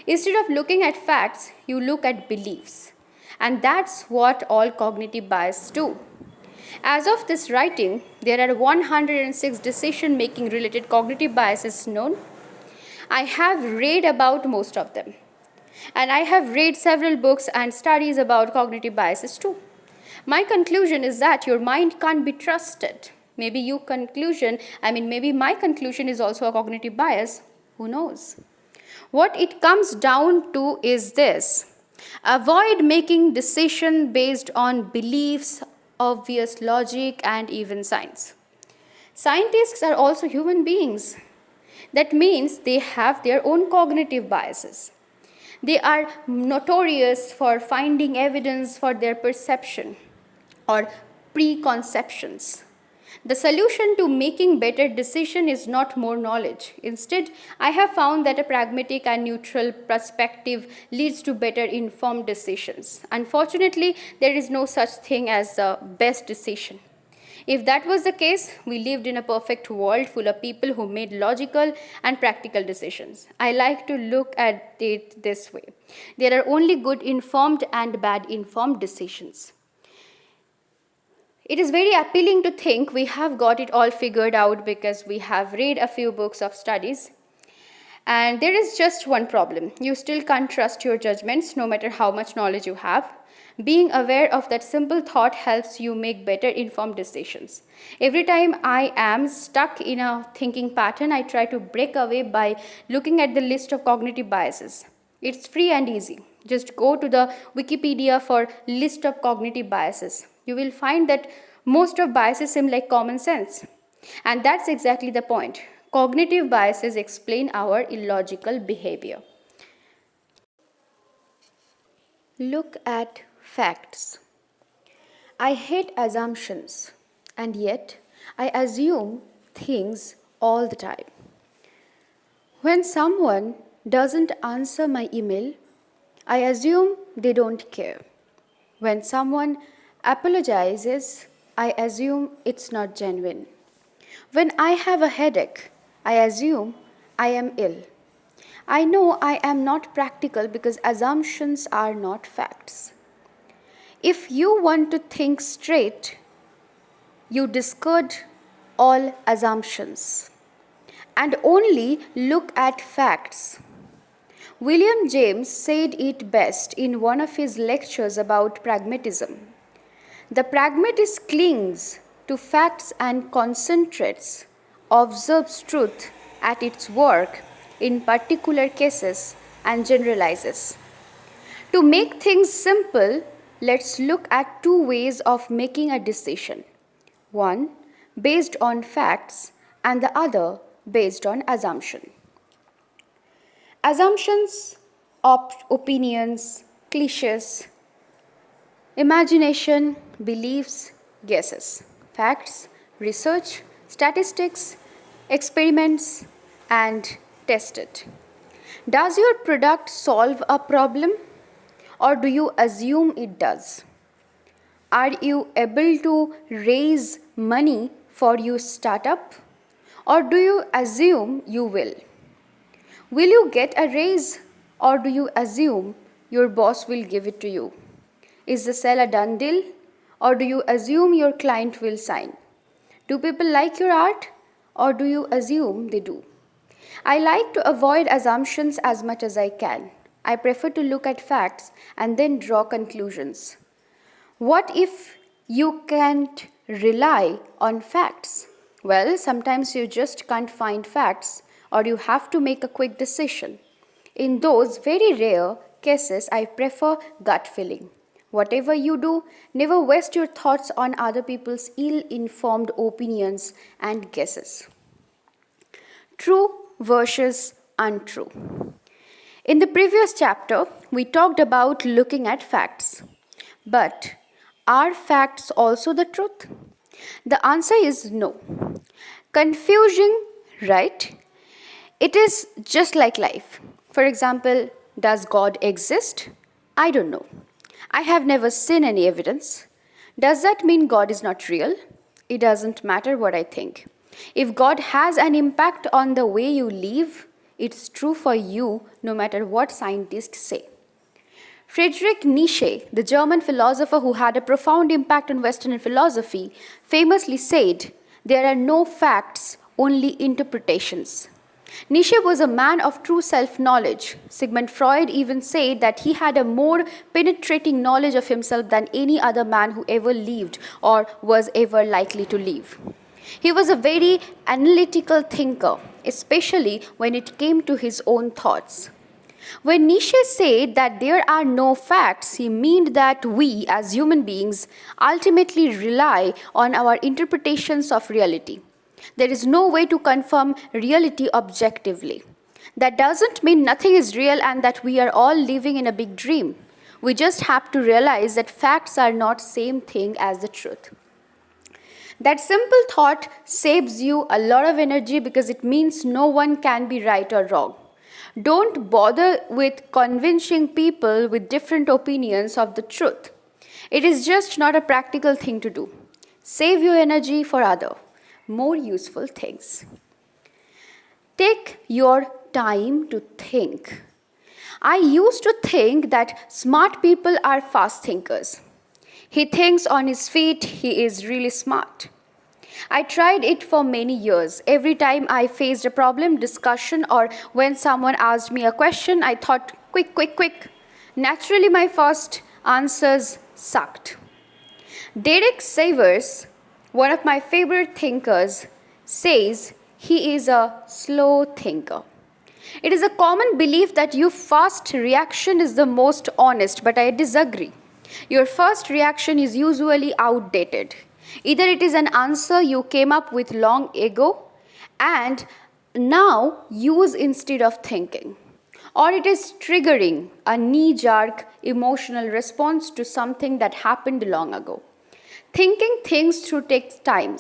Instead of looking at facts, you look at beliefs. And that's what all cognitive biases do. As of this writing, there are 106 decision making related cognitive biases known. I have read about most of them. And I have read several books and studies about cognitive biases too. My conclusion is that your mind can't be trusted. Maybe my conclusion is also a cognitive bias. Who knows? What it comes down to is this: avoid making decisions based on beliefs, obvious logic, and even science. Scientists are also human beings. That means they have their own cognitive biases. They are notorious for finding evidence for their perception or preconceptions. The solution to making better decisions is not more knowledge. Instead, I have found that a pragmatic and neutral perspective leads to better informed decisions. Unfortunately, there is no such thing as the best decision. If that was the case, we lived in a perfect world full of people who made logical and practical decisions. I like to look at it this way: there are only good informed and bad informed decisions. It is very appealing to think we have got it all figured out because we have read a few books of studies. And there is just one problem: you still can't trust your judgments no matter how much knowledge you have. Being aware of that simple thought helps you make better informed decisions. Every time I am stuck in a thinking pattern, I try to break away by looking at the list of cognitive biases. It's free and easy. Just go to the Wikipedia for list of cognitive biases. You will find that most of biases seem like common sense. And that's exactly the point. Cognitive biases explain our illogical behavior. Look at facts. I hate assumptions, and yet I assume things all the time. When someone doesn't answer my email, I assume they don't care. When someone apologizes, I assume it's not genuine. When I have a headache, I assume I am ill. I know I am not practical because assumptions are not facts. If you want to think straight, you discard all assumptions and only look at facts. William James said it best in one of his lectures about pragmatism. The pragmatist clings to facts and concentrates, observes truth at its work in particular cases, and generalizes. To make things simple, let's look at two ways of making a decision. One based on facts and the other based on assumption. Assumptions, opinions, cliches, imagination, beliefs, guesses. Facts, research, statistics, experiments, and test it. Does your product solve a problem, or do you assume it does? Are you able to raise money for your startup, or do you assume you will? Will you get a raise, or do you assume your boss will give it to you? Is the sale a done deal, or do you assume your client will sign? Do people like your art, or do you assume they do? I like to avoid assumptions as much as I can. I prefer to look at facts and then draw conclusions. What if you can't rely on facts? Well, sometimes you just can't find facts, or you have to make a quick decision. In those very rare cases, I prefer gut feeling. Whatever you do, never waste your thoughts on other people's ill-informed opinions and guesses. True versus untrue. In the previous chapter, we talked about looking at facts. But Are facts also the truth? The answer is no. Confusing, right? It is just like life. For example, does God exist? I don't know. I have never seen any evidence. Does that mean God is not real? It doesn't matter what I think. If God has an impact on the way you live, it's true for you no matter what scientists say. Friedrich Nietzsche, the German philosopher who had a profound impact on Western philosophy, famously said, "There are no facts, only interpretations." Nietzsche was a man of true self-knowledge. Sigmund Freud even said that he had a more penetrating knowledge of himself than any other man who ever lived or was ever likely to live. He was a very analytical thinker, especially when it came to his own thoughts. When Nietzsche said that there are no facts, he meant that we, as human beings, ultimately rely on our interpretations of reality. There is no way to confirm reality objectively. That doesn't mean nothing is real and that we are all living in a big dream. We just have to realize that facts are not the same thing as the truth. That simple thought saves you a lot of energy because it means no one can be right or wrong. Don't bother with convincing people with different opinions of the truth. It is just not a practical thing to do. Save your energy for other, more useful things. Take your time to think. I used to think that smart people are fast thinkers. He thinks on his feet, he is really smart. I tried it for many years. Every time I faced a problem, discussion, or when someone asked me a question, I thought, quick, quick, quick. Naturally, my first answers sucked. Derek Savers, one of my favorite thinkers, says he is a slow thinker. It is a common belief that your first reaction is the most honest, but I disagree. Your first reaction is usually outdated. Either it is an answer you came up with long ago and now use instead of thinking, or it is triggering a knee-jerk emotional response to something that happened long ago. Thinking things through takes time.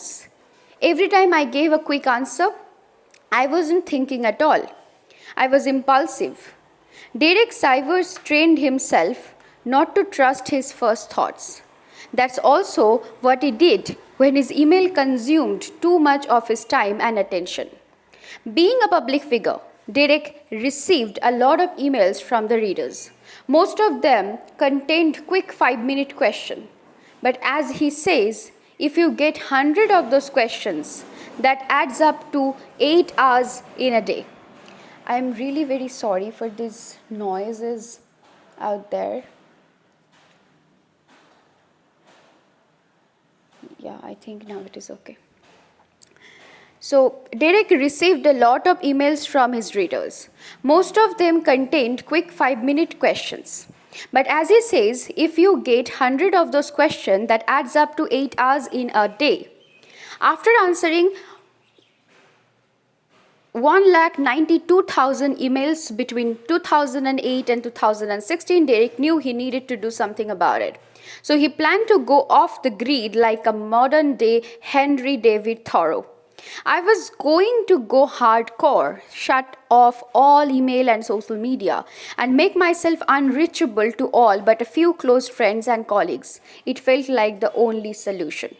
Every time I gave a quick answer, I wasn't thinking at all. I was impulsive. Derek Sivers trained himself not to trust his first thoughts. That's also what he did when his email consumed too much of his time and attention. Being a public figure, Derek received a lot of emails from the readers. Most of them contained quick 5-minute questions. But as he says, if you get 100 of those questions, that adds up to 8 hours in a day. I am really very sorry for these noises out there. Yeah, I think now it is okay. So, Derek received a lot of emails from his readers. Most of them contained quick 5-minute questions. But as he says, if you get 100 of those questions, that adds up to 8 hours in a day. After answering 192,000 emails between 2008 and 2016, Derek knew he needed to do something about it. So he planned to go off the grid like a modern-day Henry David Thoreau. I was going to go hardcore, shut off all email and social media, and make myself unreachable to all but a few close friends and colleagues. It felt like the only solution.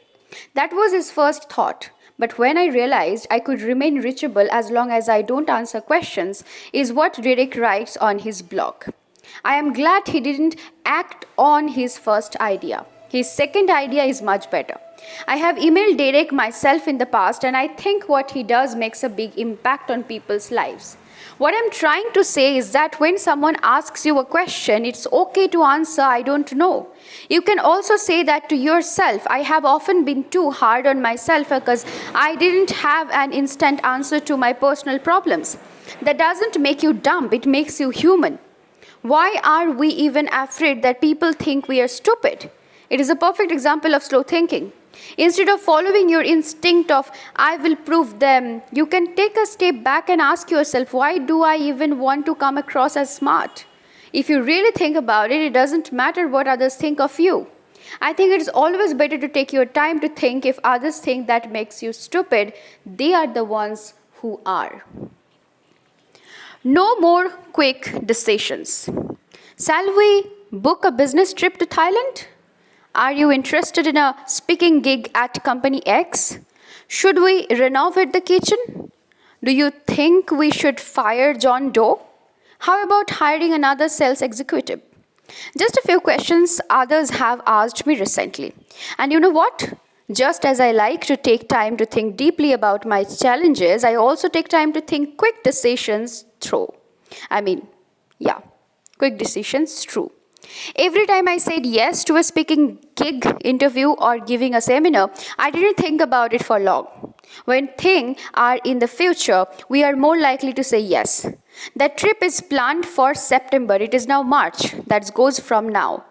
That was his first thought. But when I realized I could remain reachable as long as I don't answer questions, is what Derek writes on his blog. I am glad he didn't act on his first idea. His second idea is much better. I have emailed Derek myself in the past, and I think what he does makes a big impact on people's lives. What I'm trying to say is that when someone asks you a question, it's okay to answer, I don't know. You can also say that to yourself. I have often been too hard on myself because I didn't have an instant answer to my personal problems. That doesn't make you dumb, it makes you human. Why are we even afraid that people think we are stupid? It is a perfect example of slow thinking. Instead of following your instinct of, I will prove them, you can take a step back and ask yourself, why do I even want to come across as smart? If you really think about it, it doesn't matter what others think of you. I think it's always better to take your time to think. If others think that makes you stupid, they are the ones who are. No more quick decisions. Shall we book a business trip to Thailand? Are you interested in a speaking gig at Company X? Should we renovate the kitchen? Do you think we should fire John Doe? How about hiring another sales executive? Just a few questions others have asked me recently. And you know what? Just as I like to take time to think deeply about my challenges, I also take time to think quick decisions through. Quick decisions through. Every time I said yes to a speaking gig, interview, or giving a seminar, I didn't think about it for long. When things are in the future, we are more likely to say yes. That trip is planned for September. It is now March. That goes from now.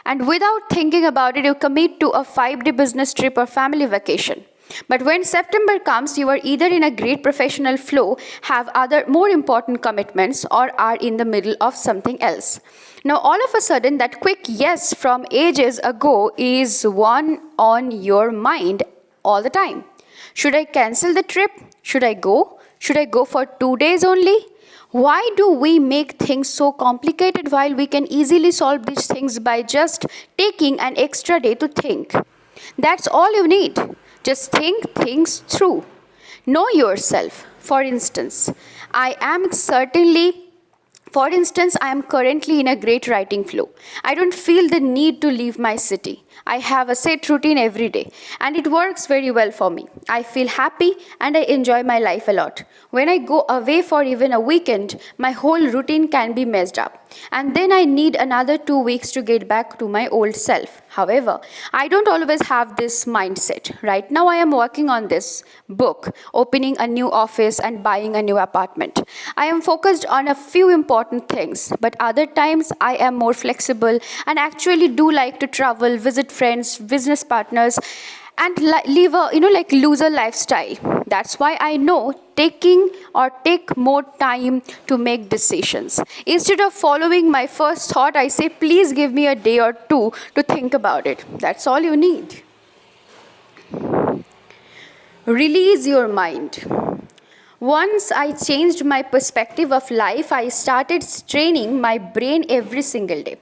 And without thinking about it, you commit to a 5-day business trip or family vacation. But when September comes, you are either in a great professional flow, have other more important commitments, or are in the middle of something else. Now, all of a sudden, that quick yes from ages ago is one on your mind all the time. Should I cancel the trip? Should I go? Should I go for 2 days only? Why do we make things so complicated while we can easily solve these things by just taking an extra day to think? That's all you need. Just think things through. Know yourself. For instance, I am currently in a great writing flow. I don't feel the need to leave my city. I have a set routine every day, and it works very well for me. I feel happy and I enjoy my life a lot. When I go away for even a weekend, my whole routine can be messed up, and then I need another 2 weeks to get back to my old self. However, I don't always have this mindset. Right now, I am working on this book, opening a new office, and buying a new apartment. I am focused on a few important things, but other times I am more flexible and actually do like to travel, visit friends, business partners, and live a loser lifestyle. That's why I know take more time to make decisions. Instead of following my first thought, I say, please give me a day or two to think about it. That's all you need. Release your mind. Once I changed my perspective of life, I started training my brain every single day.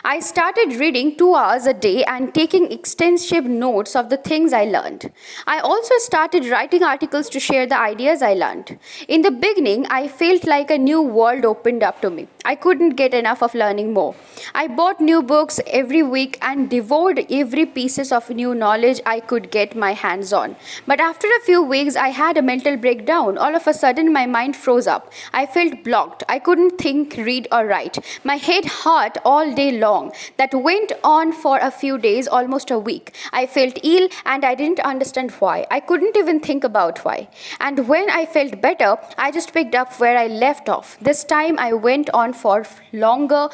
I started reading 2 hours a day and taking extensive notes of the things I learned. I also started writing articles to share the ideas I learned. In the beginning, I felt like a new world opened up to me. I couldn't get enough of learning more. I bought new books every week and devoured every piece of new knowledge I could get my hands on. But after a few weeks, I had a mental breakdown. All of a sudden, my mind froze up. I felt blocked. I couldn't think, read, or write. My head hurt all day long. That went on for a few days, almost a week. I felt ill and I didn't understand why. I couldn't even think about why. And when I felt better, I just picked up where I left off. This time I went on for longer,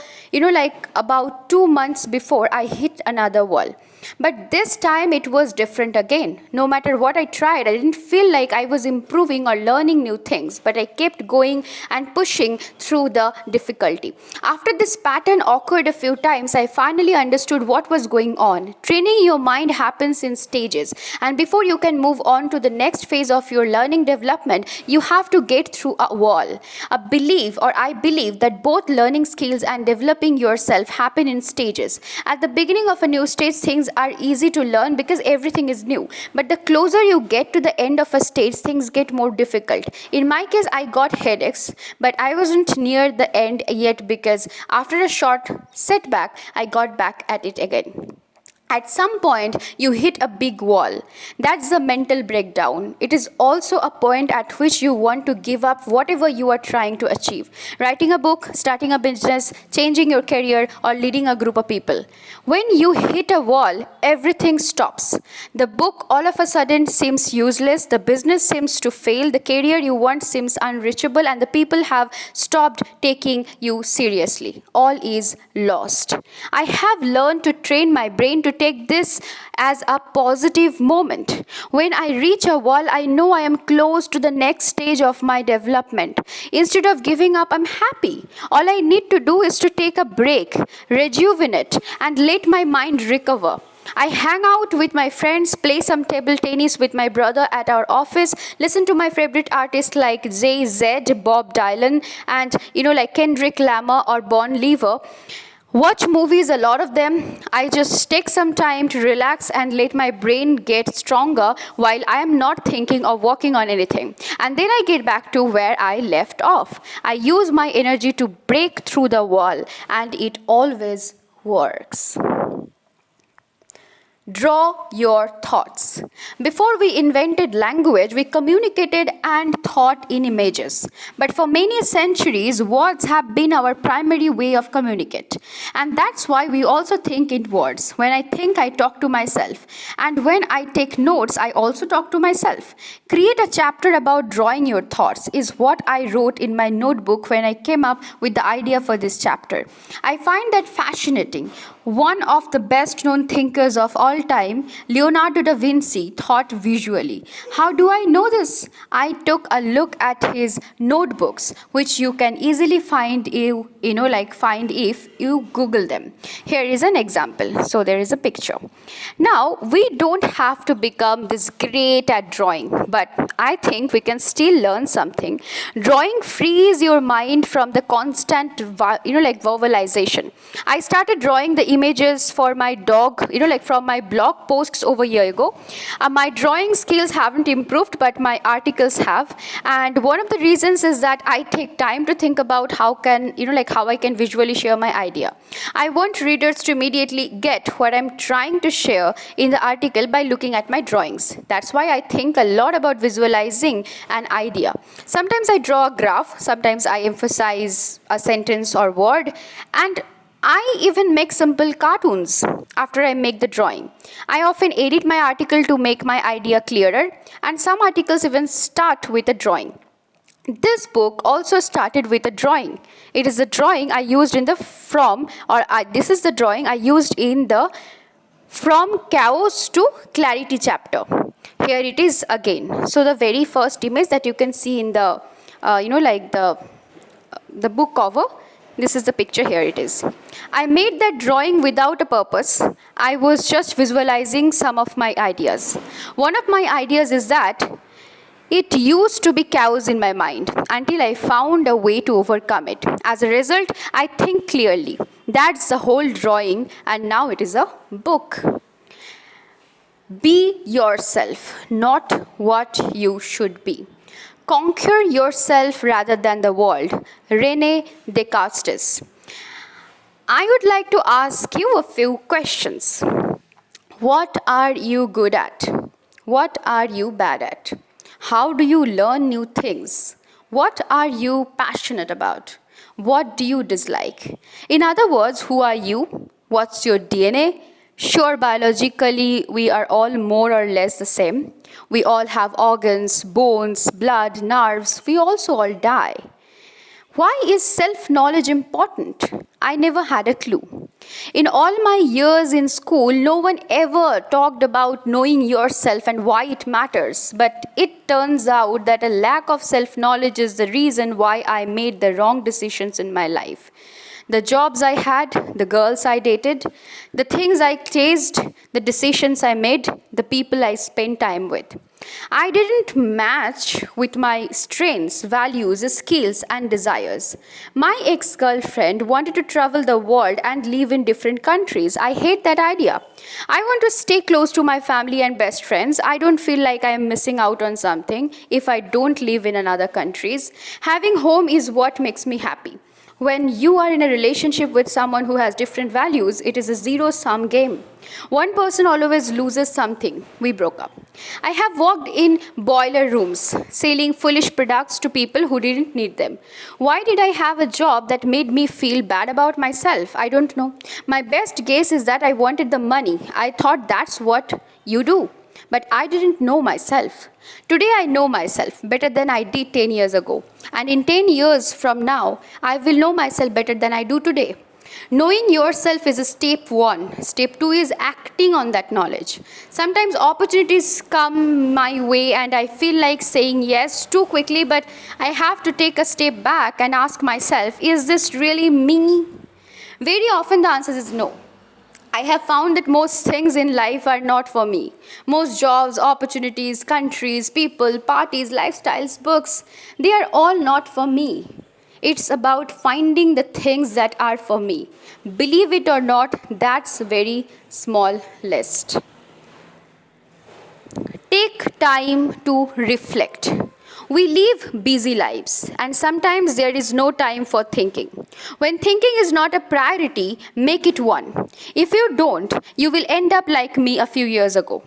about 2 months before I hit another wall. But this time it was different again. No matter what I tried, I didn't feel like I was improving or learning new things, but I kept going and pushing through the difficulty. After this pattern occurred a few times, I finally understood what was going on. Training your mind happens in stages, and before you can move on to the next phase of your learning development, you have to get through a wall. I believe that both learning skills and developing yourself happen in stages. At the beginning of a new stage, things are easy to learn because everything is new. But the closer you get to the end of a stage, things get more difficult. In my case, I got headaches, but I wasn't near the end yet because after a short setback, I got back at it again. At some point, you hit a big wall. That's the mental breakdown. It is also a point at which you want to give up whatever you are trying to achieve. Writing a book, starting a business, changing your career, or leading a group of people. When you hit a wall, everything stops. The book all of a sudden seems useless, the business seems to fail, the career you want seems unreachable, and the people have stopped taking you seriously. All is lost. I have learned to train my brain to take this as a positive moment. When I reach a wall, I know I am close to the next stage of my development. Instead of giving up, I'm happy. All I need to do is to take a break, rejuvenate, and let my mind recover. I hang out with my friends, play some table tennis with my brother at our office, listen to my favorite artists like Jay-Z, Bob Dylan, and like Kendrick Lamar or Bon Lever. Watch movies, a lot of them. I just take some time to relax and let my brain get stronger while I am not thinking or working on anything. And then I get back to where I left off. I use my energy to break through the wall, and it always works. Draw your thoughts. Before we invented language, we communicated and thought in images. But for many centuries, words have been our primary way of communicate. And that's why we also think in words. When I think, I talk to myself. And when I take notes, I also talk to myself. Create a chapter about drawing your thoughts is what I wrote in my notebook when I came up with the idea for this chapter. I find that fascinating. One of the best known thinkers of all time, Leonardo da Vinci, thought visually. How do I know this? I took a look at his notebooks, which you can easily find if you Google them. Here is an example. So there is a picture. Now, we don't have to become this great at drawing, but I think we can still learn something. Drawing frees your mind from the constant, verbalization. I started drawing the images for my dog, from my blog posts over a year ago. My drawing skills haven't improved, but my articles have. And one of the reasons is that I take time to think about how I can visually share my idea. I want readers to immediately get what I'm trying to share in the article by looking at my drawings. That's why I think a lot about visualizing an idea. Sometimes I draw a graph, sometimes I emphasize a sentence or word, and I even make simple cartoons after I make the drawing. I often edit my article to make my idea clearer, and some articles even start with a drawing. This book also started with a drawing. It is the drawing I used in the this is the drawing I used in the From Chaos to Clarity chapter. Here it is again. So the very first image that you can see in the, the book cover, this is the picture, here it is. I made that drawing without a purpose. I was just visualizing some of my ideas. One of my ideas is that it used to be chaos in my mind until I found a way to overcome it. As a result, I think clearly. That's the whole drawing, and now it is a book. Be yourself, not what you should be. Conquer yourself rather than the world. René Descartes. I would like to ask you a few questions. What are you good at? What are you bad at? How do you learn new things? What are you passionate about? What do you dislike? In other words, who are you? What's your DNA? Sure, biologically, we are all more or less the same. We all have organs, bones, blood, nerves. We also all die. Why is self-knowledge important? I never had a clue. In all my years in school, no one ever talked about knowing yourself and why it matters. But it turns out that a lack of self-knowledge is the reason why I made the wrong decisions in my life. The jobs I had, the girls I dated, the things I chased, the decisions I made, the people I spent time with. I didn't match with my strengths, values, skills, and desires. My ex-girlfriend wanted to travel the world and live in different countries. I hate that idea. I want to stay close to my family and best friends. I don't feel like I am missing out on something if I don't live in another countries. Having home is what makes me happy. When you are in a relationship with someone who has different values, it is a zero-sum game. One person always loses something. We broke up. I have worked in boiler rooms, selling foolish products to people who didn't need them. Why did I have a job that made me feel bad about myself? I don't know. My best guess is that I wanted the money. I thought that's what you do. But I didn't know myself. Today I know myself better than I did 10 years ago. And in 10 years from now, I will know myself better than I do today. Knowing yourself is a step 1. Step 2 is acting on that knowledge. Sometimes opportunities come my way and I feel like saying yes too quickly, but I have to take a step back and ask myself, is this really me? Very often the answer is no. I have found that most things in life are not for me. Most jobs, opportunities, countries, people, parties, lifestyles, books, they are all not for me. It's about finding the things that are for me. Believe it or not, that's a very small list. Take time to reflect. We live busy lives, and sometimes there is no time for thinking. When thinking is not a priority, make it one. If you don't, you will end up like me a few years ago.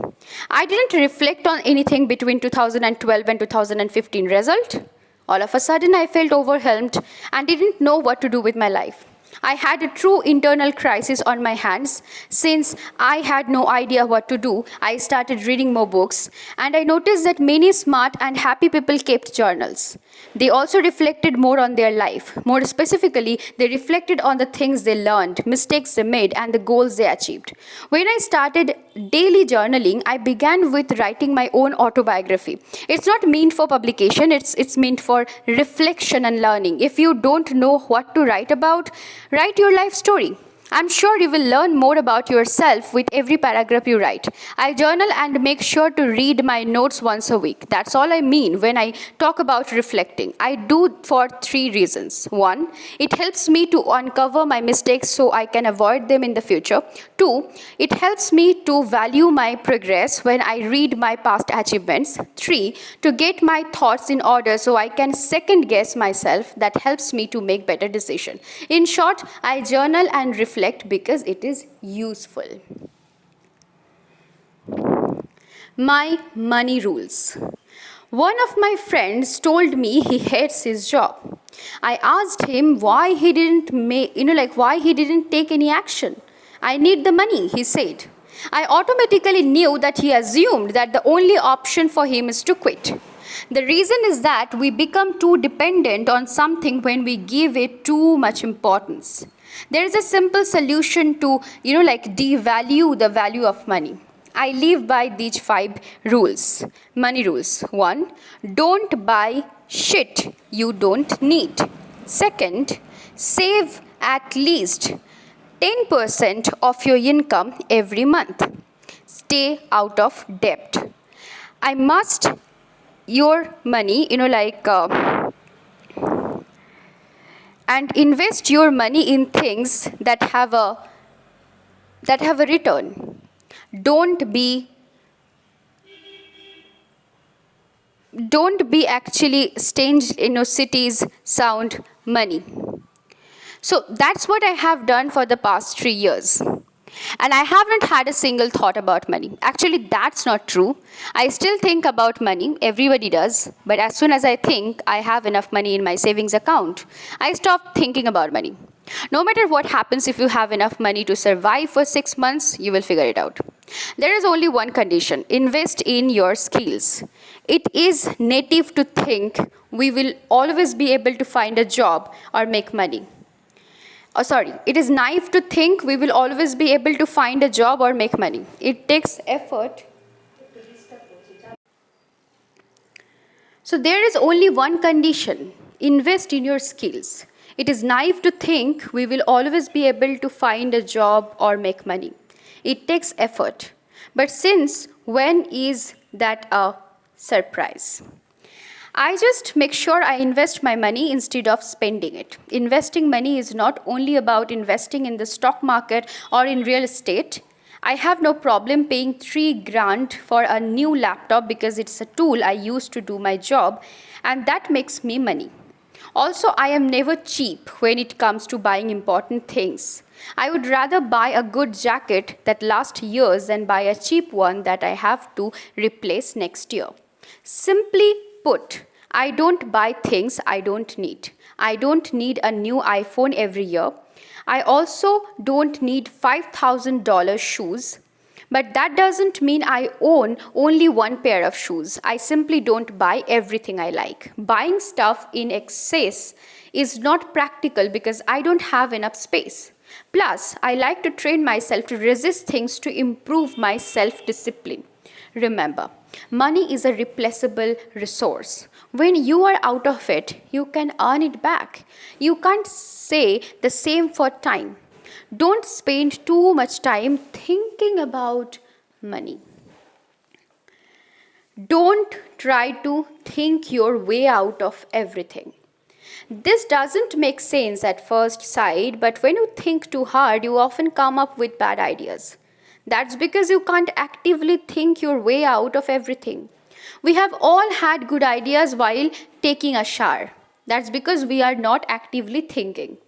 I didn't reflect on anything between 2012 and 2015. Result? All of a sudden, I felt overwhelmed and didn't know what to do with my life. I had a true internal crisis on my hands. Since I had no idea what to do, I started reading more books, and I noticed that many smart and happy people kept journals. They also reflected more on their life. More specifically, they reflected on the things they learned, mistakes they made, and the goals they achieved. When I started daily journaling, I began with writing my own autobiography. It's not meant for publication, it's meant for reflection and learning. If you don't know what to write about, write your life story. I'm sure you will learn more about yourself with every paragraph you write. I journal and make sure to read my notes once a week. That's all I mean when I talk about reflecting. I do for 3 reasons. 1, it helps me to uncover my mistakes so I can avoid them in the future. 2, it helps me to value my progress when I read my past achievements. 3, to get my thoughts in order so I can second guess myself. That helps me to make better decisions. In short, I journal and reflect because it is useful. My money rules. One of my friends told me he hates his job. I asked him why he didn't why he didn't take any action. I need the money, he said. I automatically knew that he assumed that the only option for him is to quit. The reason is that we become too dependent on something when we give it too much importance. There is a simple solution to, devalue the value of money. I live by these 5 rules, money rules. 1, don't buy shit you don't need. 2, save at least 10% of your income every month. Stay out of debt. I must your money, and invest your money in things that have a return. Don't be actually stinged cities sound money. So that's what I have done for the past 3 years. And I haven't had a single thought about money. Actually, that's not true. I still think about money. Everybody does. But as soon as I think I have enough money in my savings account, I stop thinking about money. No matter what happens, if you have enough money to survive for 6 months, you will figure it out. There is only one condition. Invest in your skills. It is native to think we will always be able to find a job or make money. It is naive to think we will always be able to find a job or make money. It takes effort. So there is only one condition. Invest in your skills. It is naive to think we will always be able to find a job or make money. It takes effort. But since when is that a surprise? I just make sure I invest my money instead of spending it. Investing money is not only about investing in the stock market or in real estate. I have no problem paying $3,000 for a new laptop because it's a tool I use to do my job, and that makes me money. Also, I am never cheap when it comes to buying important things. I would rather buy a good jacket that lasts years than buy a cheap one that I have to replace next year. Simply put, I don't buy things I don't need. I don't need a new iPhone every year. I also don't need $5,000 shoes. But that doesn't mean I own only one pair of shoes. I simply don't buy everything I like. Buying stuff in excess is not practical because I don't have enough space. Plus, I like to train myself to resist things to improve my self-discipline. Remember, money is a replaceable resource. When you are out of it, you can earn it back. You can't say the same for time. Don't spend too much time thinking about money. Don't try to think your way out of everything. This doesn't make sense at first sight, but when you think too hard, you often come up with bad ideas. That's because you can't actively think your way out of everything. We have all had good ideas while taking a shower. That's because we are not actively thinking.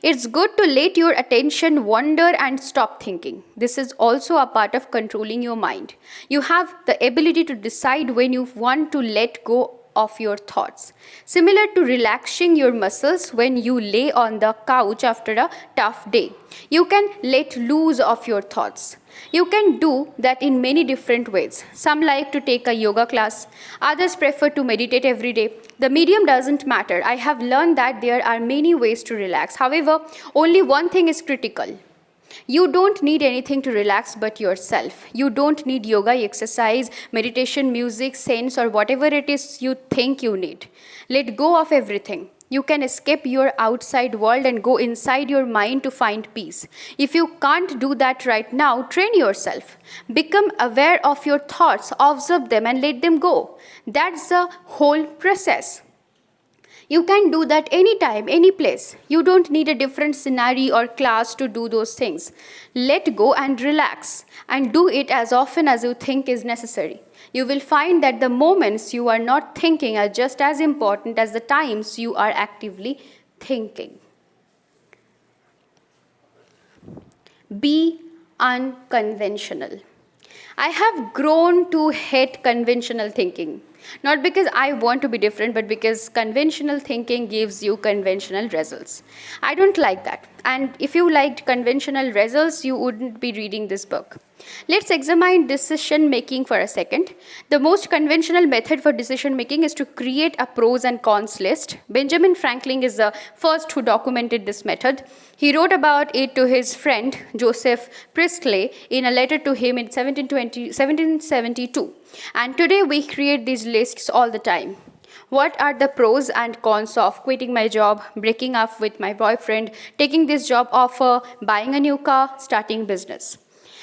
It's good to let your attention wander and stop thinking. This is also a part of controlling your mind. You have the ability to decide when you want to let go of your thoughts. Similar to relaxing your muscles when you lay on the couch after a tough day. You can let loose of your thoughts. You can do that in many different ways. Some like to take a yoga class, others prefer to meditate every day. The medium doesn't matter. I have learned that there are many ways to relax. However, only one thing is critical. You don't need anything to relax but yourself. You don't need yoga, exercise, meditation, music, sense, or whatever it is you think you need. Let go of everything. You can escape your outside world and go inside your mind to find peace. If you can't do that right now, train yourself. Become aware of your thoughts, observe them, and let them go. That's the whole process. You can do that anytime, any place. You don't need a different scenario or class to do those things. Let go and relax, and do it as often as you think is necessary. You will find that the moments you are not thinking are just as important as the times you are actively thinking. Be unconventional. I have grown to hate conventional thinking. Not because I want to be different, but because conventional thinking gives you conventional results. I don't like that. And if you liked conventional results, you wouldn't be reading this book. Let's examine decision making for a second. The most conventional method for decision making is to create a pros and cons list. Benjamin Franklin is the first who documented this method. He wrote about it to his friend Joseph Priestley in a letter to him in 1772. And today we create these lists all the time. What are the pros and cons of quitting my job, breaking up with my boyfriend, taking this job offer, buying a new car, starting business?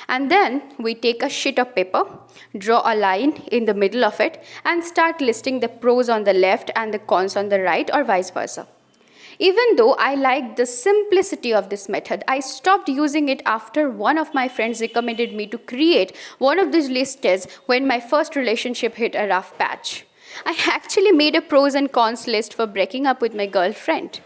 And then we take a sheet of paper, draw a line in the middle of it, and start listing the pros on the left and the cons on the right, or vice versa. Even though I liked the simplicity of this method, I stopped using it after one of my friends recommended me to create one of these lists when my first relationship hit a rough patch. I actually made a pros and cons list for breaking up with my girlfriend.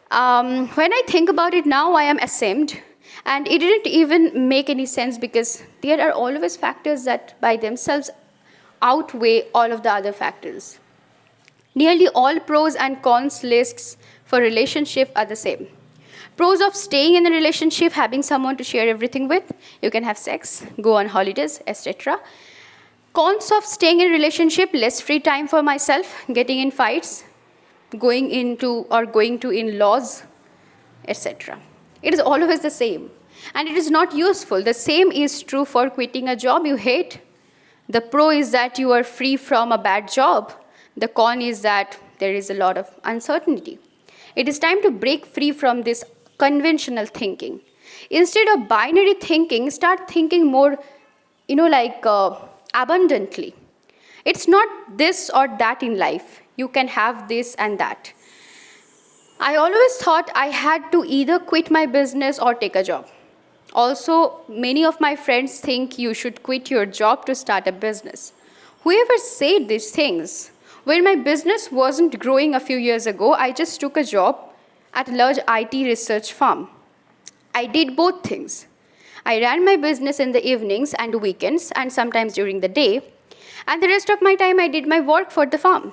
When I think about it now, I am ashamed. And it didn't even make any sense because there are always factors that by themselves outweigh all of the other factors. Nearly all pros and cons lists for relationship are the same. Pros of staying in a relationship, having someone to share everything with. You can have sex, go on holidays, etc. Cons of staying in a relationship, less free time for myself, getting in fights, going to in-laws, etc. It is always the same. And it is not useful. The same is true for quitting a job you hate. The pro is that you are free from a bad job. The con is that there is a lot of uncertainty. It is time to break free from this conventional thinking. Instead of binary thinking, start thinking more, abundantly. It's not this or that in life. You can have this and that. I always thought I had to either quit my business or take a job. Also, many of my friends think you should quit your job to start a business. Whoever said these things? When my business wasn't growing a few years ago, I just took a job at a large IT research firm. I did both things. I ran my business in the evenings and weekends and sometimes during the day, and the rest of my time I did my work for the firm.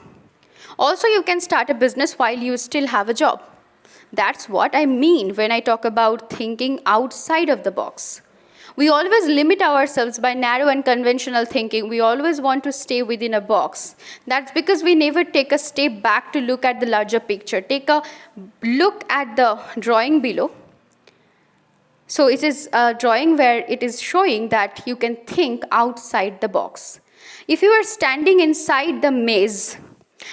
Also, you can start a business while you still have a job. That's what I mean when I talk about thinking outside of the box. We always limit ourselves by narrow and conventional thinking. We always want to stay within a box. That's because we never take a step back to look at the larger picture. Take a look at the drawing below. So it is a drawing where it is showing that you can think outside the box. If you are standing inside the maze,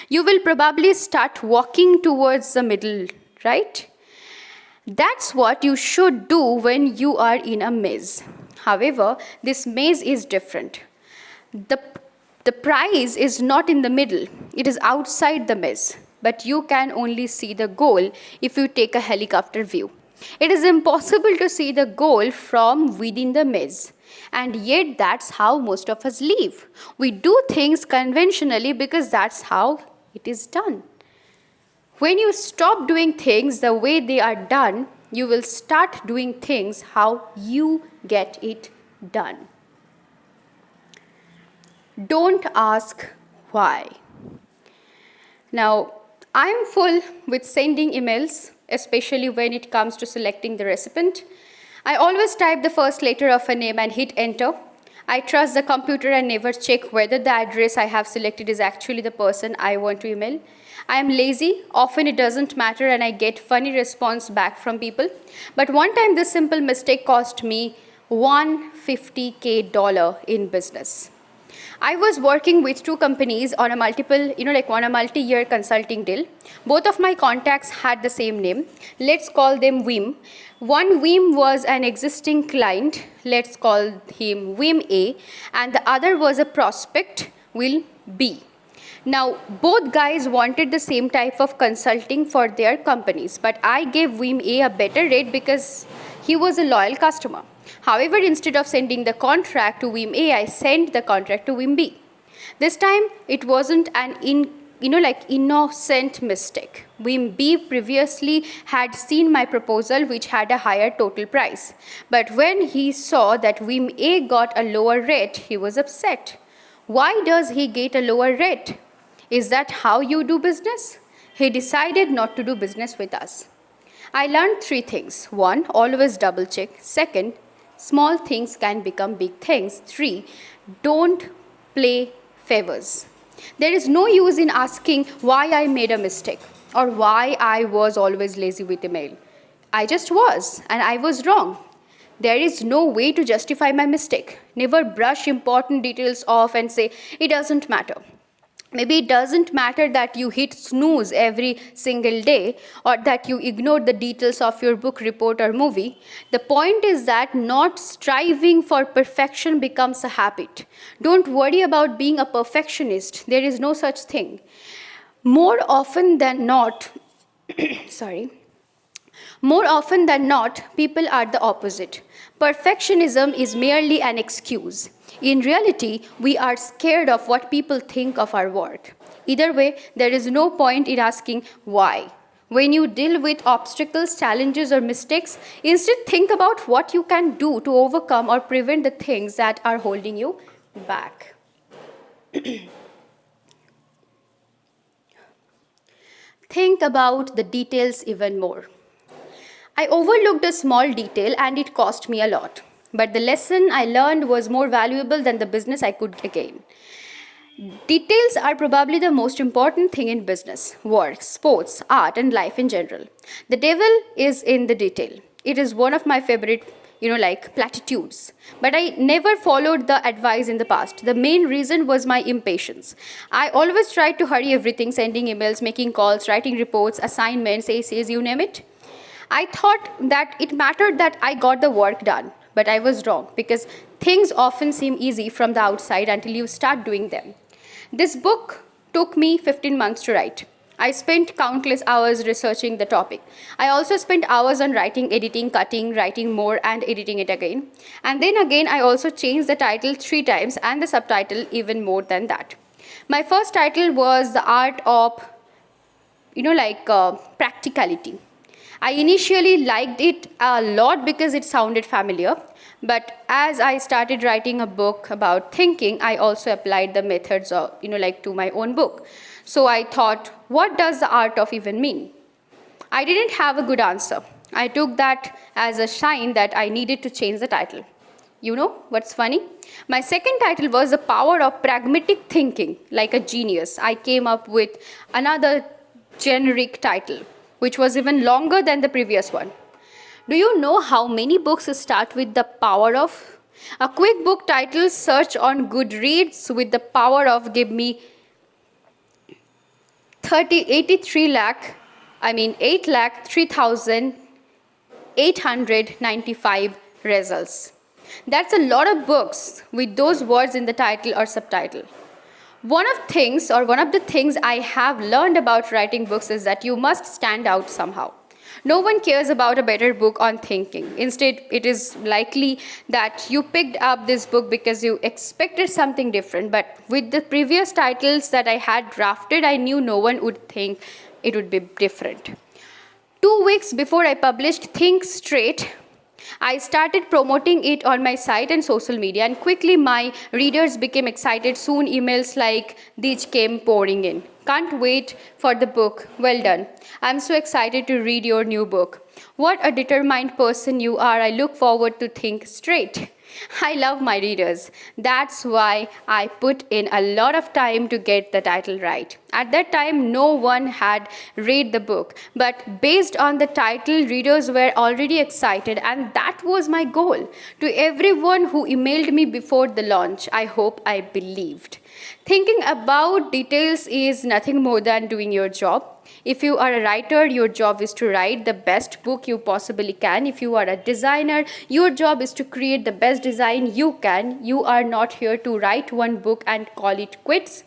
you will probably start walking towards the middle, right? That's what you should do when you are in a maze. However, this maze is different. The, the prize is not in the middle, it is outside the maze, but you can only see the goal if you take a helicopter view. It is impossible to see the goal from within the maze, and yet that's how most of us live. We do things conventionally because that's how it is done. When you stop doing things the way they are done, you will start doing things how you get it done. Don't ask why. Now, I'm full with sending emails, especially when it comes to selecting the recipient. I always type the first letter of a name and hit enter. I trust the computer and never check whether the address I have selected is actually the person I want to email. I am lazy, often it doesn't matter and I get funny response back from people. But one time this simple mistake cost me $150K in business. I was working with two companies on a multi-year consulting deal. Both of my contacts had the same name. Let's call them Wim. One Wim was an existing client. Let's call him Wim A. And the other was a prospect, Will B. Now, both guys wanted the same type of consulting for their companies, but I gave Wim A better rate because he was a loyal customer. However, instead of sending the contract to Wim A, I sent the contract to Wim B. This time, it wasn't an innocent mistake. Wim B previously had seen my proposal, which had a higher total price. But when he saw that Wim A got a lower rate, he was upset. Why does he get a lower rate? Is that how you do business? He decided not to do business with us. I learned 3 things. 1, always double check. 2, small things can become big things. 3, don't play favors. There is no use in asking why I made a mistake or why I was always lazy with email. I just was, and I was wrong. There is no way to justify my mistake. Never brush important details off and say, it doesn't matter. Maybe it doesn't matter that you hit snooze every single day or that you ignored the details of your book, report, or movie. The point is that not striving for perfection becomes a habit. Don't worry about being a perfectionist. There is no such thing. More often than not, people are the opposite. Perfectionism is merely an excuse. In reality, we are scared of what people think of our work. Either way, there is no point in asking why. When you deal with obstacles, challenges, or mistakes, instead think about what you can do to overcome or prevent the things that are holding you back. Think about the details even more. I overlooked a small detail and it cost me a lot. But the lesson I learned was more valuable than the business I could gain. Details are probably the most important thing in business, work, sports, art, and life in general. The devil is in the detail. It is one of my favorite, platitudes. But I never followed the advice in the past. The main reason was my impatience. I always tried to hurry everything, sending emails, making calls, writing reports, assignments, essays, you name it. I thought that it mattered that I got the work done. But I was wrong, because things often seem easy from the outside until you start doing them. This book took me 15 months to write. I spent countless hours researching the topic. I also spent hours on writing, editing, cutting, writing more, and editing it again. And then again, I also changed the title 3 times and the subtitle even more than that. My first title was The Art of, Practicality. I initially liked it a lot because it sounded familiar, but as I started writing a book about thinking, I also applied the methods of, to my own book. So I thought, what does the art of even mean? I didn't have a good answer. I took that as a sign that I needed to change the title. You know what's funny? My second title was The Power of Pragmatic Thinking, like a genius. I came up with another generic title, which was even longer than the previous one. Do you know how many books start with the power of? A quick book title search on Goodreads with the power of give me 8 lakh 3,000 895 results. That's a lot of books with those words in the title or subtitle. One of the things I have learned about writing books is that you must stand out somehow. No one cares about a better book on thinking. Instead, it is likely that you picked up this book because you expected something different. But with the previous titles that I had drafted, I knew no one would think it would be different. 2 weeks before I published Think Straight, I started promoting it on my site and social media, and quickly my readers became excited. Soon emails like these came pouring in. Can't wait for the book. Well done. I'm so excited to read your new book. What a determined person you are. I look forward to Think Straight. I love my readers. That's why I put in a lot of time to get the title right. At that time, no one had read the book, but based on the title, readers were already excited, and that was my goal. To everyone who emailed me before the launch, I hope I believed. Thinking about details is nothing more than doing your job. If you are a writer, your job is to write the best book you possibly can. If you are a designer, your job is to create the best design you can. You are not here to write one book and call it quits,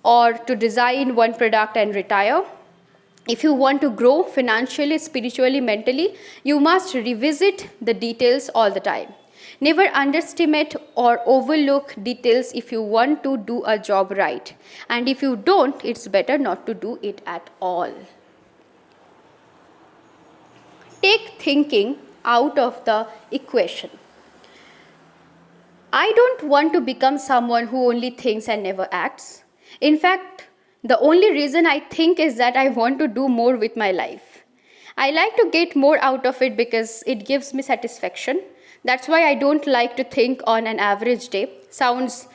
or to design one product and retire. If you want to grow financially, spiritually, mentally, you must revisit the details all the time. Never underestimate or overlook details if you want to do a job right. And if you don't, it's better not to do it at all. Take thinking out of the equation. I don't want to become someone who only thinks and never acts. In fact, the only reason I think is that I want to do more with my life. I like to get more out of it because it gives me satisfaction. That's why I don't like to think on an average day. Sounds,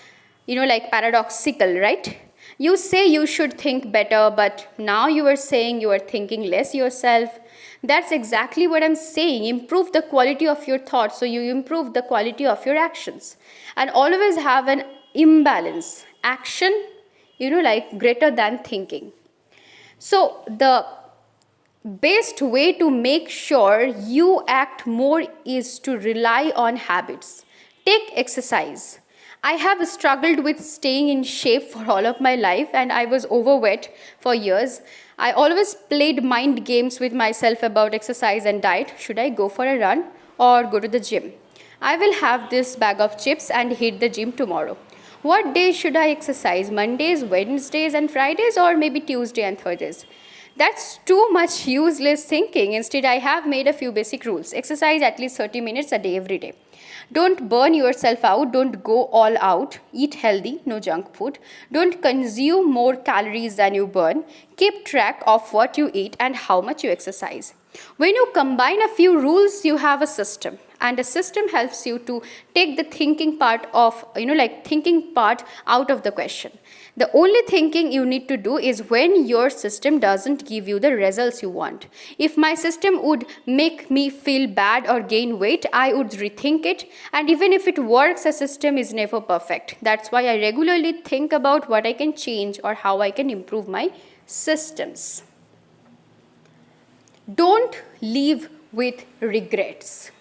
like paradoxical, right? You say you should think better, but now you are saying you are thinking less yourself. That's exactly what I'm saying. Improve the quality of your thoughts so you improve the quality of your actions. And always have an imbalance. Action, greater than thinking. So the best way to make sure you act more is to rely on habits. Take exercise. I have struggled with staying in shape for all of my life, and I was overweight for years. I always played mind games with myself about exercise and diet. Should I go for a run or go to the gym? I will have this bag of chips and hit the gym tomorrow. What days should I exercise? Mondays, Wednesdays, and Fridays, or maybe Tuesday and Thursdays? That's too much useless thinking. Instead, I have made a few basic rules. Exercise at least 30 minutes a day every day. Don't burn yourself out. Don't go all out. Eat healthy, no junk food. Don't consume more calories than you burn. Keep track of what you eat and how much you exercise. When you combine a few rules, you have a system. And a system helps you to take the thinking part of, thinking part out of the question. The only thinking you need to do is when your system doesn't give you the results you want. If my system would make me feel bad or gain weight, I would rethink it. And even if it works, a system is never perfect. That's why I regularly think about what I can change or how I can improve my systems. Don't live with regrets.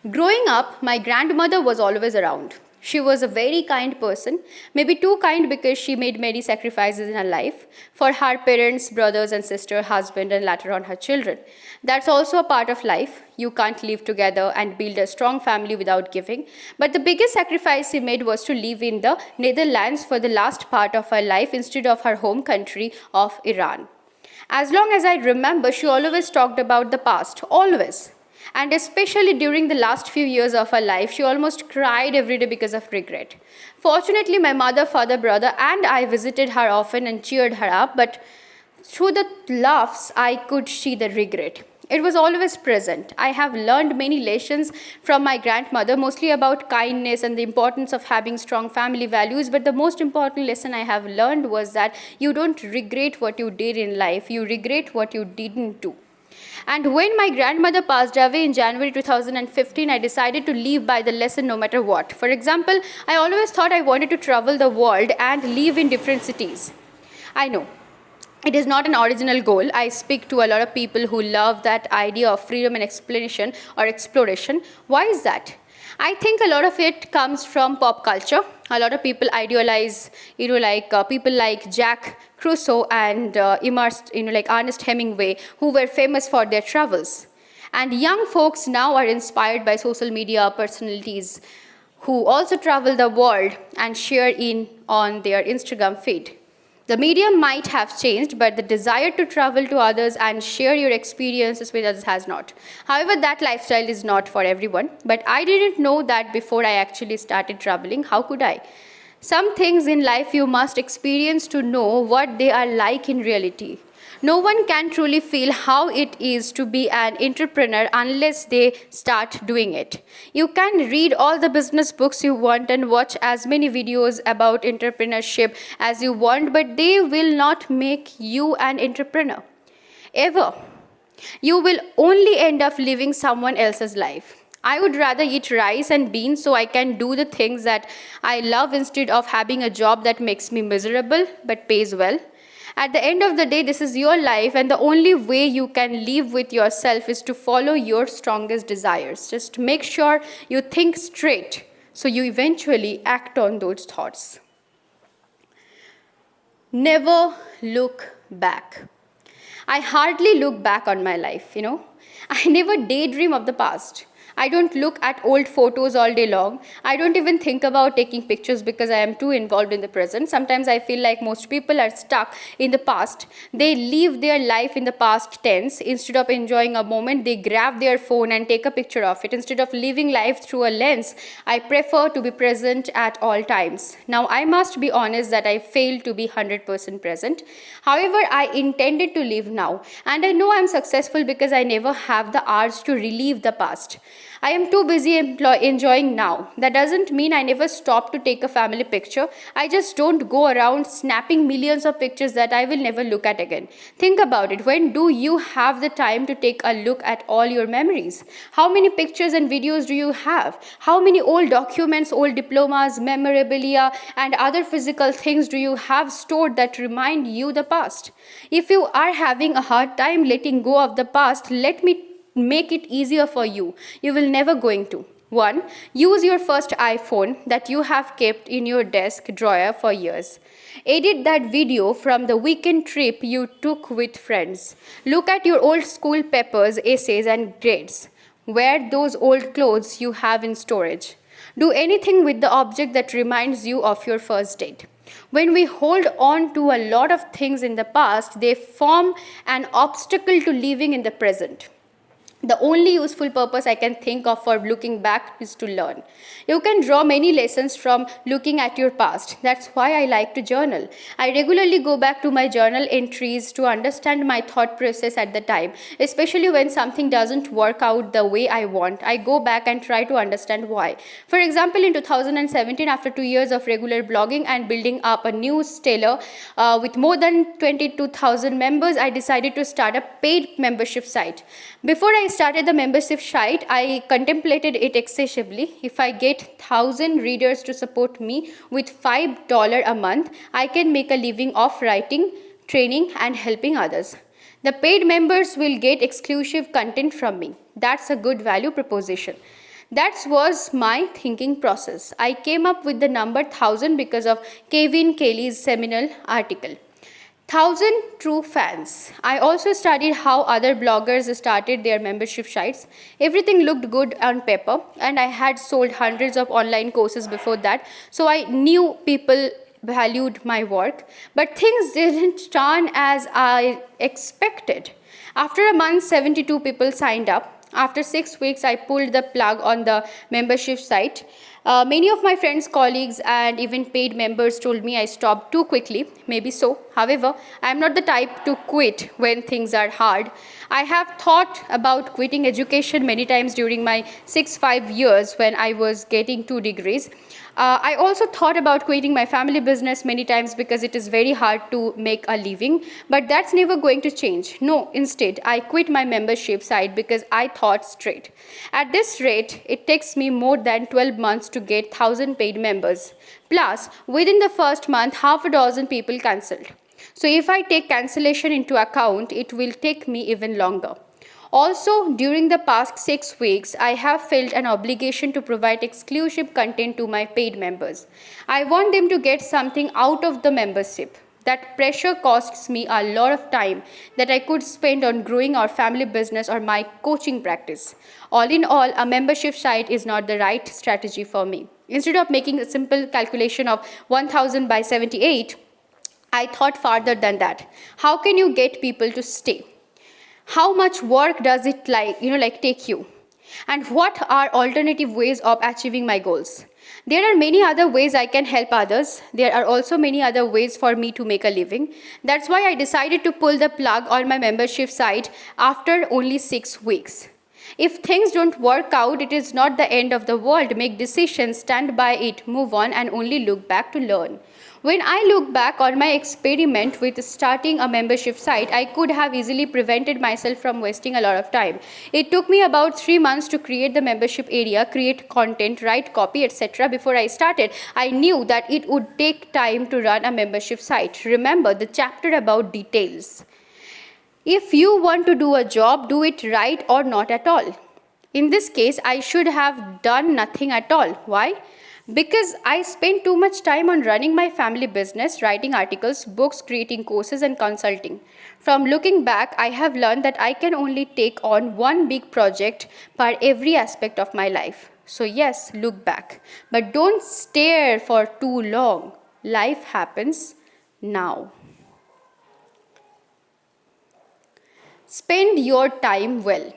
Growing up, my grandmother was always around. She was a very kind person, maybe too kind because she made many sacrifices in her life for her parents, brothers and sister, husband, and later on her children. That's also a part of life. You can't live together and build a strong family without giving. But the biggest sacrifice she made was to live in the Netherlands for the last part of her life instead of her home country of Iran. As long as I remember, she always talked about the past, always. And especially during the last few years of her life, she almost cried every day because of regret. Fortunately, my mother, father, brother, and I visited her often and cheered her up, but through the laughs, I could see the regret. It was always present. I have learned many lessons from my grandmother, mostly about kindness and the importance of having strong family values, but the most important lesson I have learned was that you don't regret what you did in life, you regret what you didn't do. And when my grandmother passed away in January 2015, I decided to live by the lesson no matter what. For example, I always thought I wanted to travel the world and live in different cities. I know, It is not an original goal. I speak to a lot of people who love that idea of freedom and explanation or exploration. Why is that? I think a lot of it comes from pop culture. A lot of people idealize, people like Jack Crusoe and immersed, like Ernest Hemingway, who were famous for their travels. And young folks now are inspired by social media personalities who also travel the world and share in on their Instagram feed. The medium might have changed, but the desire to travel to others and share your experiences with others has not. However, that lifestyle is not for everyone, but I didn't know that before I actually started traveling. How could I? Some things in life you must experience to know what they are like in reality. No one can truly feel how it is to be an entrepreneur unless they start doing it. You can read all the business books you want and watch as many videos about entrepreneurship as you want, but they will not make you an entrepreneur. Ever. You will only end up living someone else's life. I would rather eat rice and beans so I can do the things that I love instead of having a job that makes me miserable but pays well. At the end of the day, this is your life, and the only way you can live with yourself is to follow your strongest desires. Just make sure you think straight so you eventually act on those thoughts. Never look back. I hardly look back on my life, I never daydream of the past. I don't look at old photos all day long. I don't even think about taking pictures because I am too involved in the present. Sometimes I feel like most people are stuck in the past. They live their life in the past tense. Instead of enjoying a moment, they grab their phone and take a picture of it. Instead of living life through a lens, I prefer to be present at all times. Now, I must be honest that I failed to be 100% present. However, I intended to live now. And I know I'm successful because I never have the urge to relive the past. I am too busy enjoying now. That doesn't mean I never stop to take a family picture. I just don't go around snapping millions of pictures that I will never look at again. Think about it. When do you have the time to take a look at all your memories? How many pictures and videos do you have? How many old documents, old diplomas, memorabilia, and other physical things do you have stored that remind you the past? If you are having a hard time letting go of the past, let me make it easier for you. You will never going to. 1. Use your first iPhone that you have kept in your desk drawer for years. Edit that video from the weekend trip you took with friends. Look at your old school papers, essays, and grades. Wear those old clothes you have in storage. Do anything with the object that reminds you of your first date. When we hold on to a lot of things in the past, they form an obstacle to living in the present. The only useful purpose I can think of for looking back is to learn. You can draw many lessons from looking at your past. That's why I like to journal. I regularly go back to my journal entries to understand my thought process at the time, especially when something doesn't work out the way I want. I go back and try to understand why. For example, in 2017, after 2 years of regular blogging and building up a news stellar with more than 22,000 members, I decided to start a paid membership site. Before I started the membership site, I contemplated it excessively. If I get 1,000 readers to support me with $5 a month, I can make a living off writing, training, and helping others. The paid members will get exclusive content from me. That's a good value proposition. That was my thinking process. I came up with the number 1,000 because of Kevin Kelly's seminal article. 1,000 true fans. I also studied how other bloggers started their membership sites. Everything looked good on paper, and I had sold hundreds of online courses before that, so I knew people valued my work. But things didn't turn as I expected. After a month, 72 people signed up. After 6 weeks, I pulled the plug on the membership site. Many of my friends, colleagues, and even paid members told me I stopped too quickly. Maybe so. However, I am not the type to quit when things are hard. I have thought about quitting education many times during my 5 years when I was getting 2 degrees. I also thought about quitting my family business many times because it is very hard to make a living, but that's never going to change. No, instead, I quit my membership site because I thought straight. At this rate, it takes me more than 12 months to get 1,000 paid members. Plus, within the first month, half a dozen people cancelled. So if I take cancellation into account, it will take me even longer. Also, during the past 6 weeks, I have felt an obligation to provide exclusive content to my paid members. I want them to get something out of the membership. That pressure costs me a lot of time that I could spend on growing our family business or my coaching practice. All in all, a membership site is not the right strategy for me. Instead of making a simple calculation of 1000 by 78, I thought farther than that. How can you get people to stay? How much work does it take you? And what are alternative ways of achieving my goals? There are many other ways I can help others. There are also many other ways for me to make a living. That's why I decided to pull the plug on my membership site after only 6 weeks. If things don't work out, it is not the end of the world. Make decisions, stand by it, move on, and only look back to learn. When I look back on my experiment with starting a membership site, I could have easily prevented myself from wasting a lot of time. It took me about 3 months to create the membership area, create content, write copy, etc. Before I started, I knew that it would take time to run a membership site. Remember the chapter about details. If you want to do a job, do it right or not at all. In this case, I should have done nothing at all. Why? Because I spent too much time on running my family business, writing articles, books, creating courses, and consulting. From looking back, I have learned that I can only take on one big project per every aspect of my life. So yes, look back. But don't stare for too long. Life happens now. Spend your time well.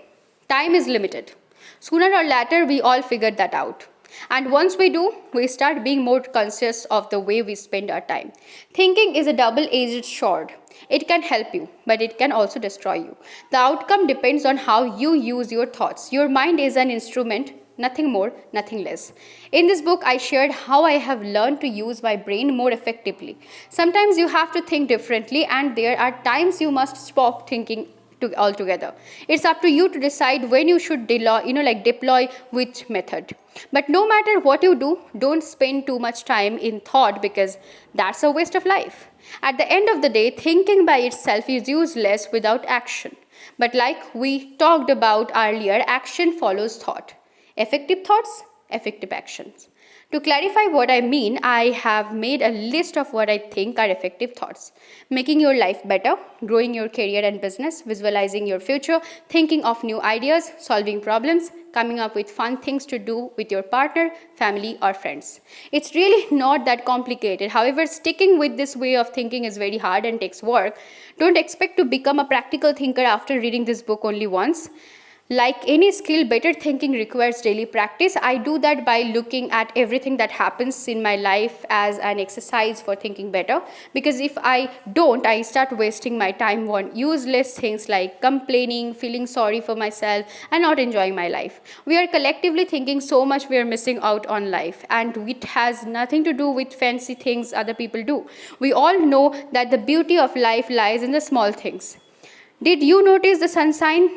Time is limited. Sooner or later, we all figure that out. And once we do, we start being more conscious of the way we spend our time. Thinking is a double-edged sword. It can help you, but it can also destroy you. The outcome depends on how you use your thoughts. Your mind is an instrument, nothing more, nothing less. In this book, I shared how I have learned to use my brain more effectively. Sometimes you have to think differently, and there are times you must stop thinking altogether. It's up to you to decide when you should deploy which method. But no matter what you do, don't spend too much time in thought, because that's a waste of life. At the end of the day, thinking by itself is useless without action. But like we talked about earlier, action follows thought. Effective thoughts, effective actions. To clarify what I mean, I have made a list of what I think are effective thoughts. Making your life better, growing your career and business, visualizing your future, thinking of new ideas, solving problems, coming up with fun things to do with your partner, family, or friends. It's really not that complicated. However, sticking with this way of thinking is very hard and takes work. Don't expect to become a practical thinker after reading this book only once. Like any skill, better thinking requires daily practice. I do that by looking at everything that happens in my life as an exercise for thinking better. Because if I don't, I start wasting my time on useless things like complaining, feeling sorry for myself, and not enjoying my life. We are collectively thinking so much we are missing out on life, and it has nothing to do with fancy things other people do. We all know that the beauty of life lies in the small things. Did you notice the sunshine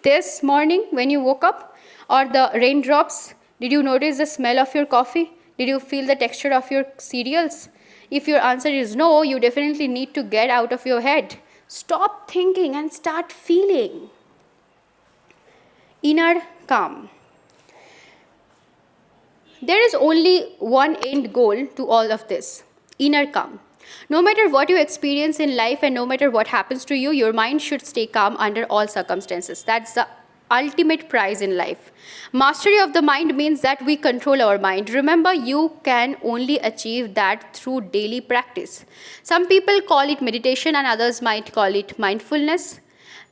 this morning when you woke up, or the raindrops? Did you notice the smell of your coffee? Did you feel the texture of your cereals? If your answer is no, you definitely need to get out of your head. Stop thinking and start feeling. Inner calm. There is only one end goal to all of this: inner calm. No matter what you experience in life and no matter what happens to you, your mind should stay calm under all circumstances. That's the ultimate prize in life. Mastery of the mind means that we control our mind. Remember, you can only achieve that through daily practice. Some people call it meditation and others might call it mindfulness.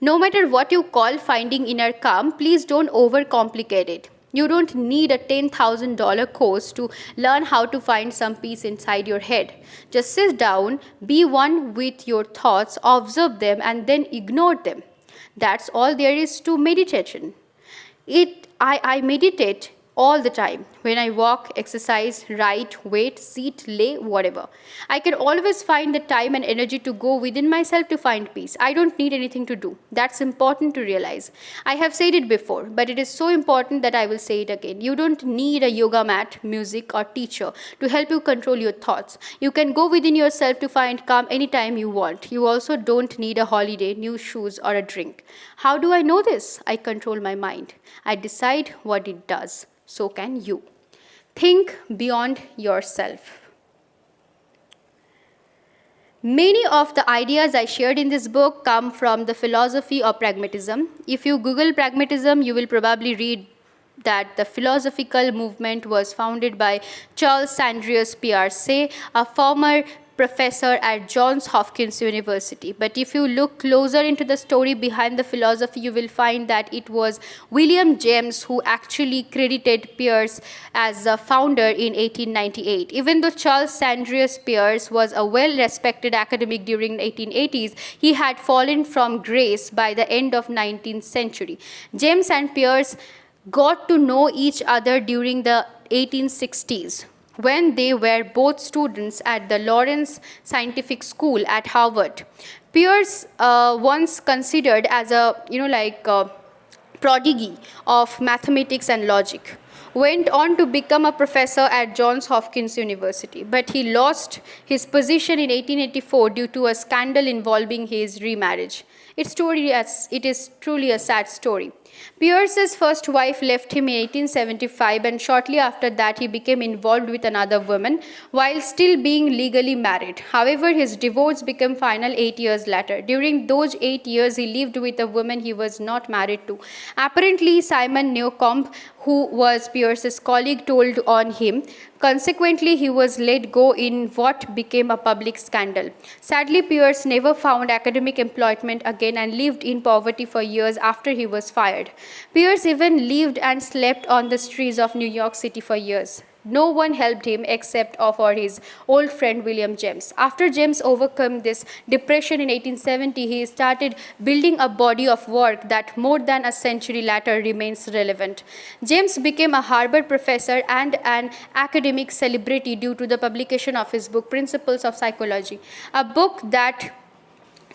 No matter what you call finding inner calm, please don't overcomplicate it. You don't need a $10,000 course to learn how to find some peace inside your head. Just sit down, be one with your thoughts, observe them, and then ignore them. That's all there is to meditation. I meditate all the time. When I walk, exercise, write, wait, sit, lay, whatever. I can always find the time and energy to go within myself to find peace. I don't need anything to do. That's important to realize. I have said it before, but it is so important that I will say it again. You don't need a yoga mat, music, or teacher to help you control your thoughts. You can go within yourself to find calm anytime you want. You also don't need a holiday, new shoes, or a drink. How do I know this? I control my mind. I decide what it does. So can you. Think beyond yourself. Many of the ideas I shared in this book come from the philosophy of pragmatism. If you Google pragmatism, you will probably read that the philosophical movement was founded by Charles Sanders Peirce, a former professor at Johns Hopkins University. But if you look closer into the story behind the philosophy, you will find that it was William James who actually credited Peirce as the founder in 1898. Even though Charles Sanders Peirce was a well-respected academic during the 1880s, he had fallen from grace by the end of 19th century. James and Peirce got to know each other during the 1860s when they were both students at the Lawrence Scientific School at Harvard. Peirce, once considered as a prodigy of mathematics and logic, went on to become a professor at Johns Hopkins University, but he lost his position in 1884 due to a scandal involving his remarriage. It is truly a sad story. Peirce's first wife left him in 1875, and shortly after that he became involved with another woman while still being legally married. However, his divorce became final 8 years later. During those 8 years, he lived with a woman he was not married to. Apparently, Simon Newcomb, who was Peirce's colleague, told on him. Consequently, he was let go in what became a public scandal. Sadly, Peirce never found academic employment again and lived in poverty for years after he was fired. Peirce even lived and slept on the streets of New York City for years. No one helped him except for his old friend William James. After James overcame this depression in 1870, he started building a body of work that more than a century later remains relevant. James became a Harvard professor and an academic celebrity due to the publication of his book Principles of Psychology, a book that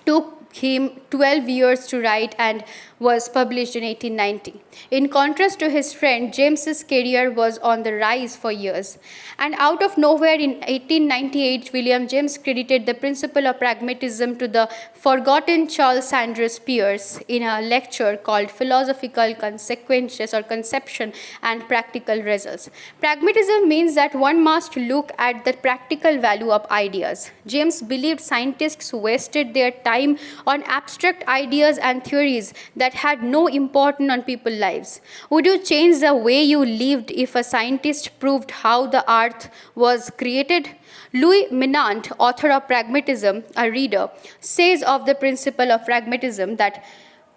took him 12 years to write and was published in 1890. In contrast to his friend, James's career was on the rise for years. And out of nowhere in 1898, William James credited the principle of pragmatism to the forgotten Charles Sanders Peirce in a lecture called Philosophical Consequences or Conception and Practical Results. Pragmatism means that one must look at the practical value of ideas. James believed scientists wasted their time on abstract ideas and theories that had no importance on people's lives. Would you change the way you lived if a scientist proved how the earth was created? Louis Menand, author of Pragmatism, a reader, says of the principle of pragmatism that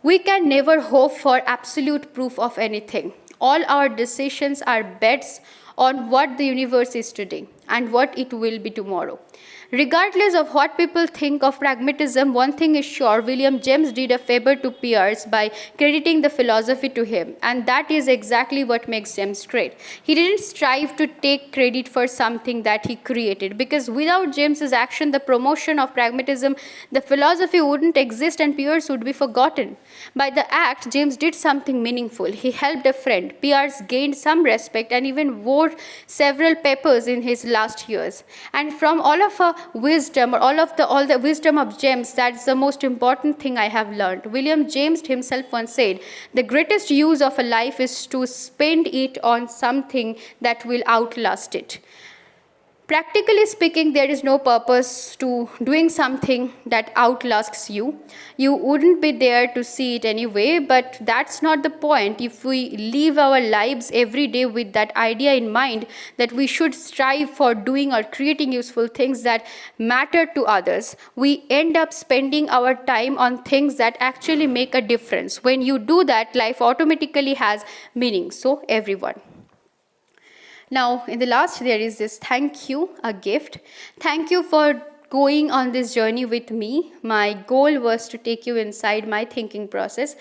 we can never hope for absolute proof of anything. All our decisions are bets on what the universe is today and what it will be tomorrow. Regardless of what people think of pragmatism, one thing is sure: William James did a favor to Peirce by crediting the philosophy to him, and that is exactly what makes James great. He didn't strive to take credit for something that he created, because without James's action, the promotion of pragmatism, the philosophy wouldn't exist and Peirce would be forgotten. By the act, James did something meaningful. He helped a friend. Peirce gained some respect and even wrote several papers in his last years. And from all the wisdom of James, that's the most important thing I have learned. William James himself once said, "The greatest use of a life is to spend it on something that will outlast it." Practically speaking, there is no purpose to doing something that outlasts you. You wouldn't be there to see it anyway, but that's not the point. If we live our lives every day with that idea in mind, that we should strive for doing or creating useful things that matter to others, we end up spending our time on things that actually make a difference. When you do that, life automatically has meaning. So, everyone. Now, in the last, there is this thank you, a gift. Thank you for going on this journey with me. My goal was to take you inside my thinking process.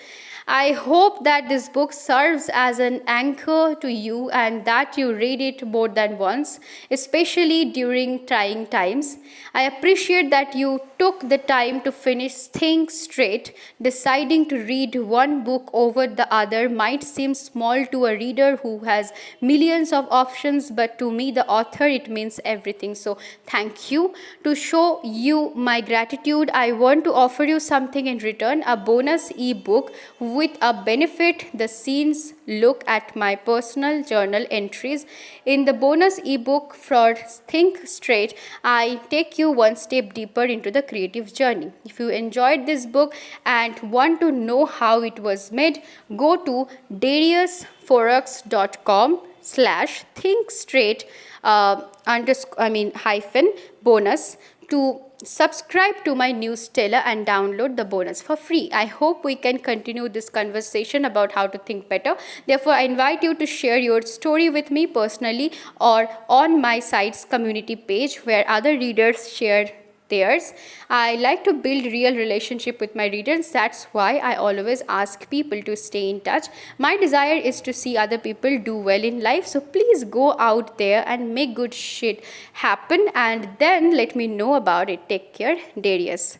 I hope that this book serves as an anchor to you and that you read it more than once, especially during trying times. I appreciate that you took the time to finish Think Straight. Deciding to read one book over the other might seem small to a reader who has millions of options, but to me, the author, it means everything. So, thank you. To show you my gratitude, I want to offer you something in return, a bonus ebook with a benefit. The scenes look at my personal journal entries. In the bonus ebook for Think Straight, I take you one step deeper into the creative journey. If you enjoyed this book and want to know how it was made, go to dariusforux.com/thinkstraight hyphen bonus to subscribe to my newsletter and download the bonus for free. I hope we can continue this conversation about how to think better. Therefore, I invite you to share your story with me personally or on my site's community page where other readers share theirs. I like to build real relationship with my readers. That's why I always ask people to stay in touch. My desire is to see other people do well in life. So please go out there and make good shit happen and then let me know about it. Take care, Darius.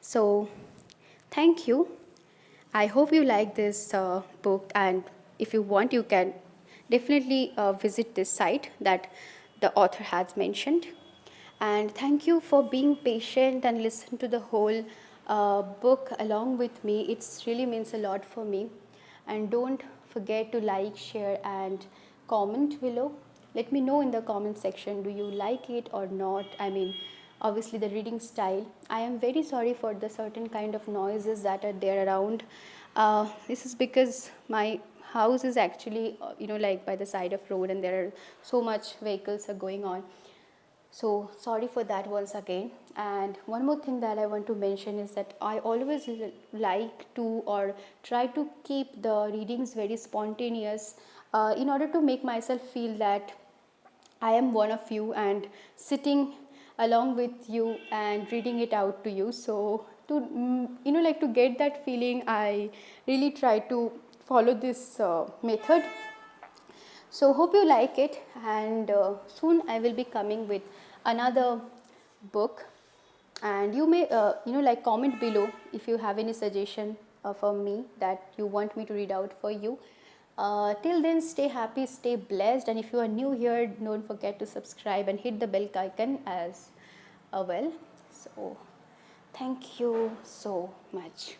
So thank you. I hope you like this book, and if you want, you can definitely visit this site that the author has mentioned. And thank you for being patient and listen to the whole book along with me. It really means a lot for me. And don't forget to like, share, and comment below. Let me know in the comment section, do you like it or not? Obviously the reading style. I am very sorry for the certain kind of noises that are there around. This is because my house is actually like by the side of road, and there are so much vehicles are going on. So sorry for that once again. And one more thing that I want to mention is that I always like to or try to keep the readings very spontaneous in order to make myself feel that I am one of you and sitting along with you and reading it out to you. So to like to get that feeling, I really try to follow this method. So hope you like it, and soon I will be coming with another book, and you may like comment below if you have any suggestion for me that you want me to read out for you. Till then, stay happy, stay blessed, and if you are new here, don't forget to subscribe and hit the bell icon as well. So thank you so much.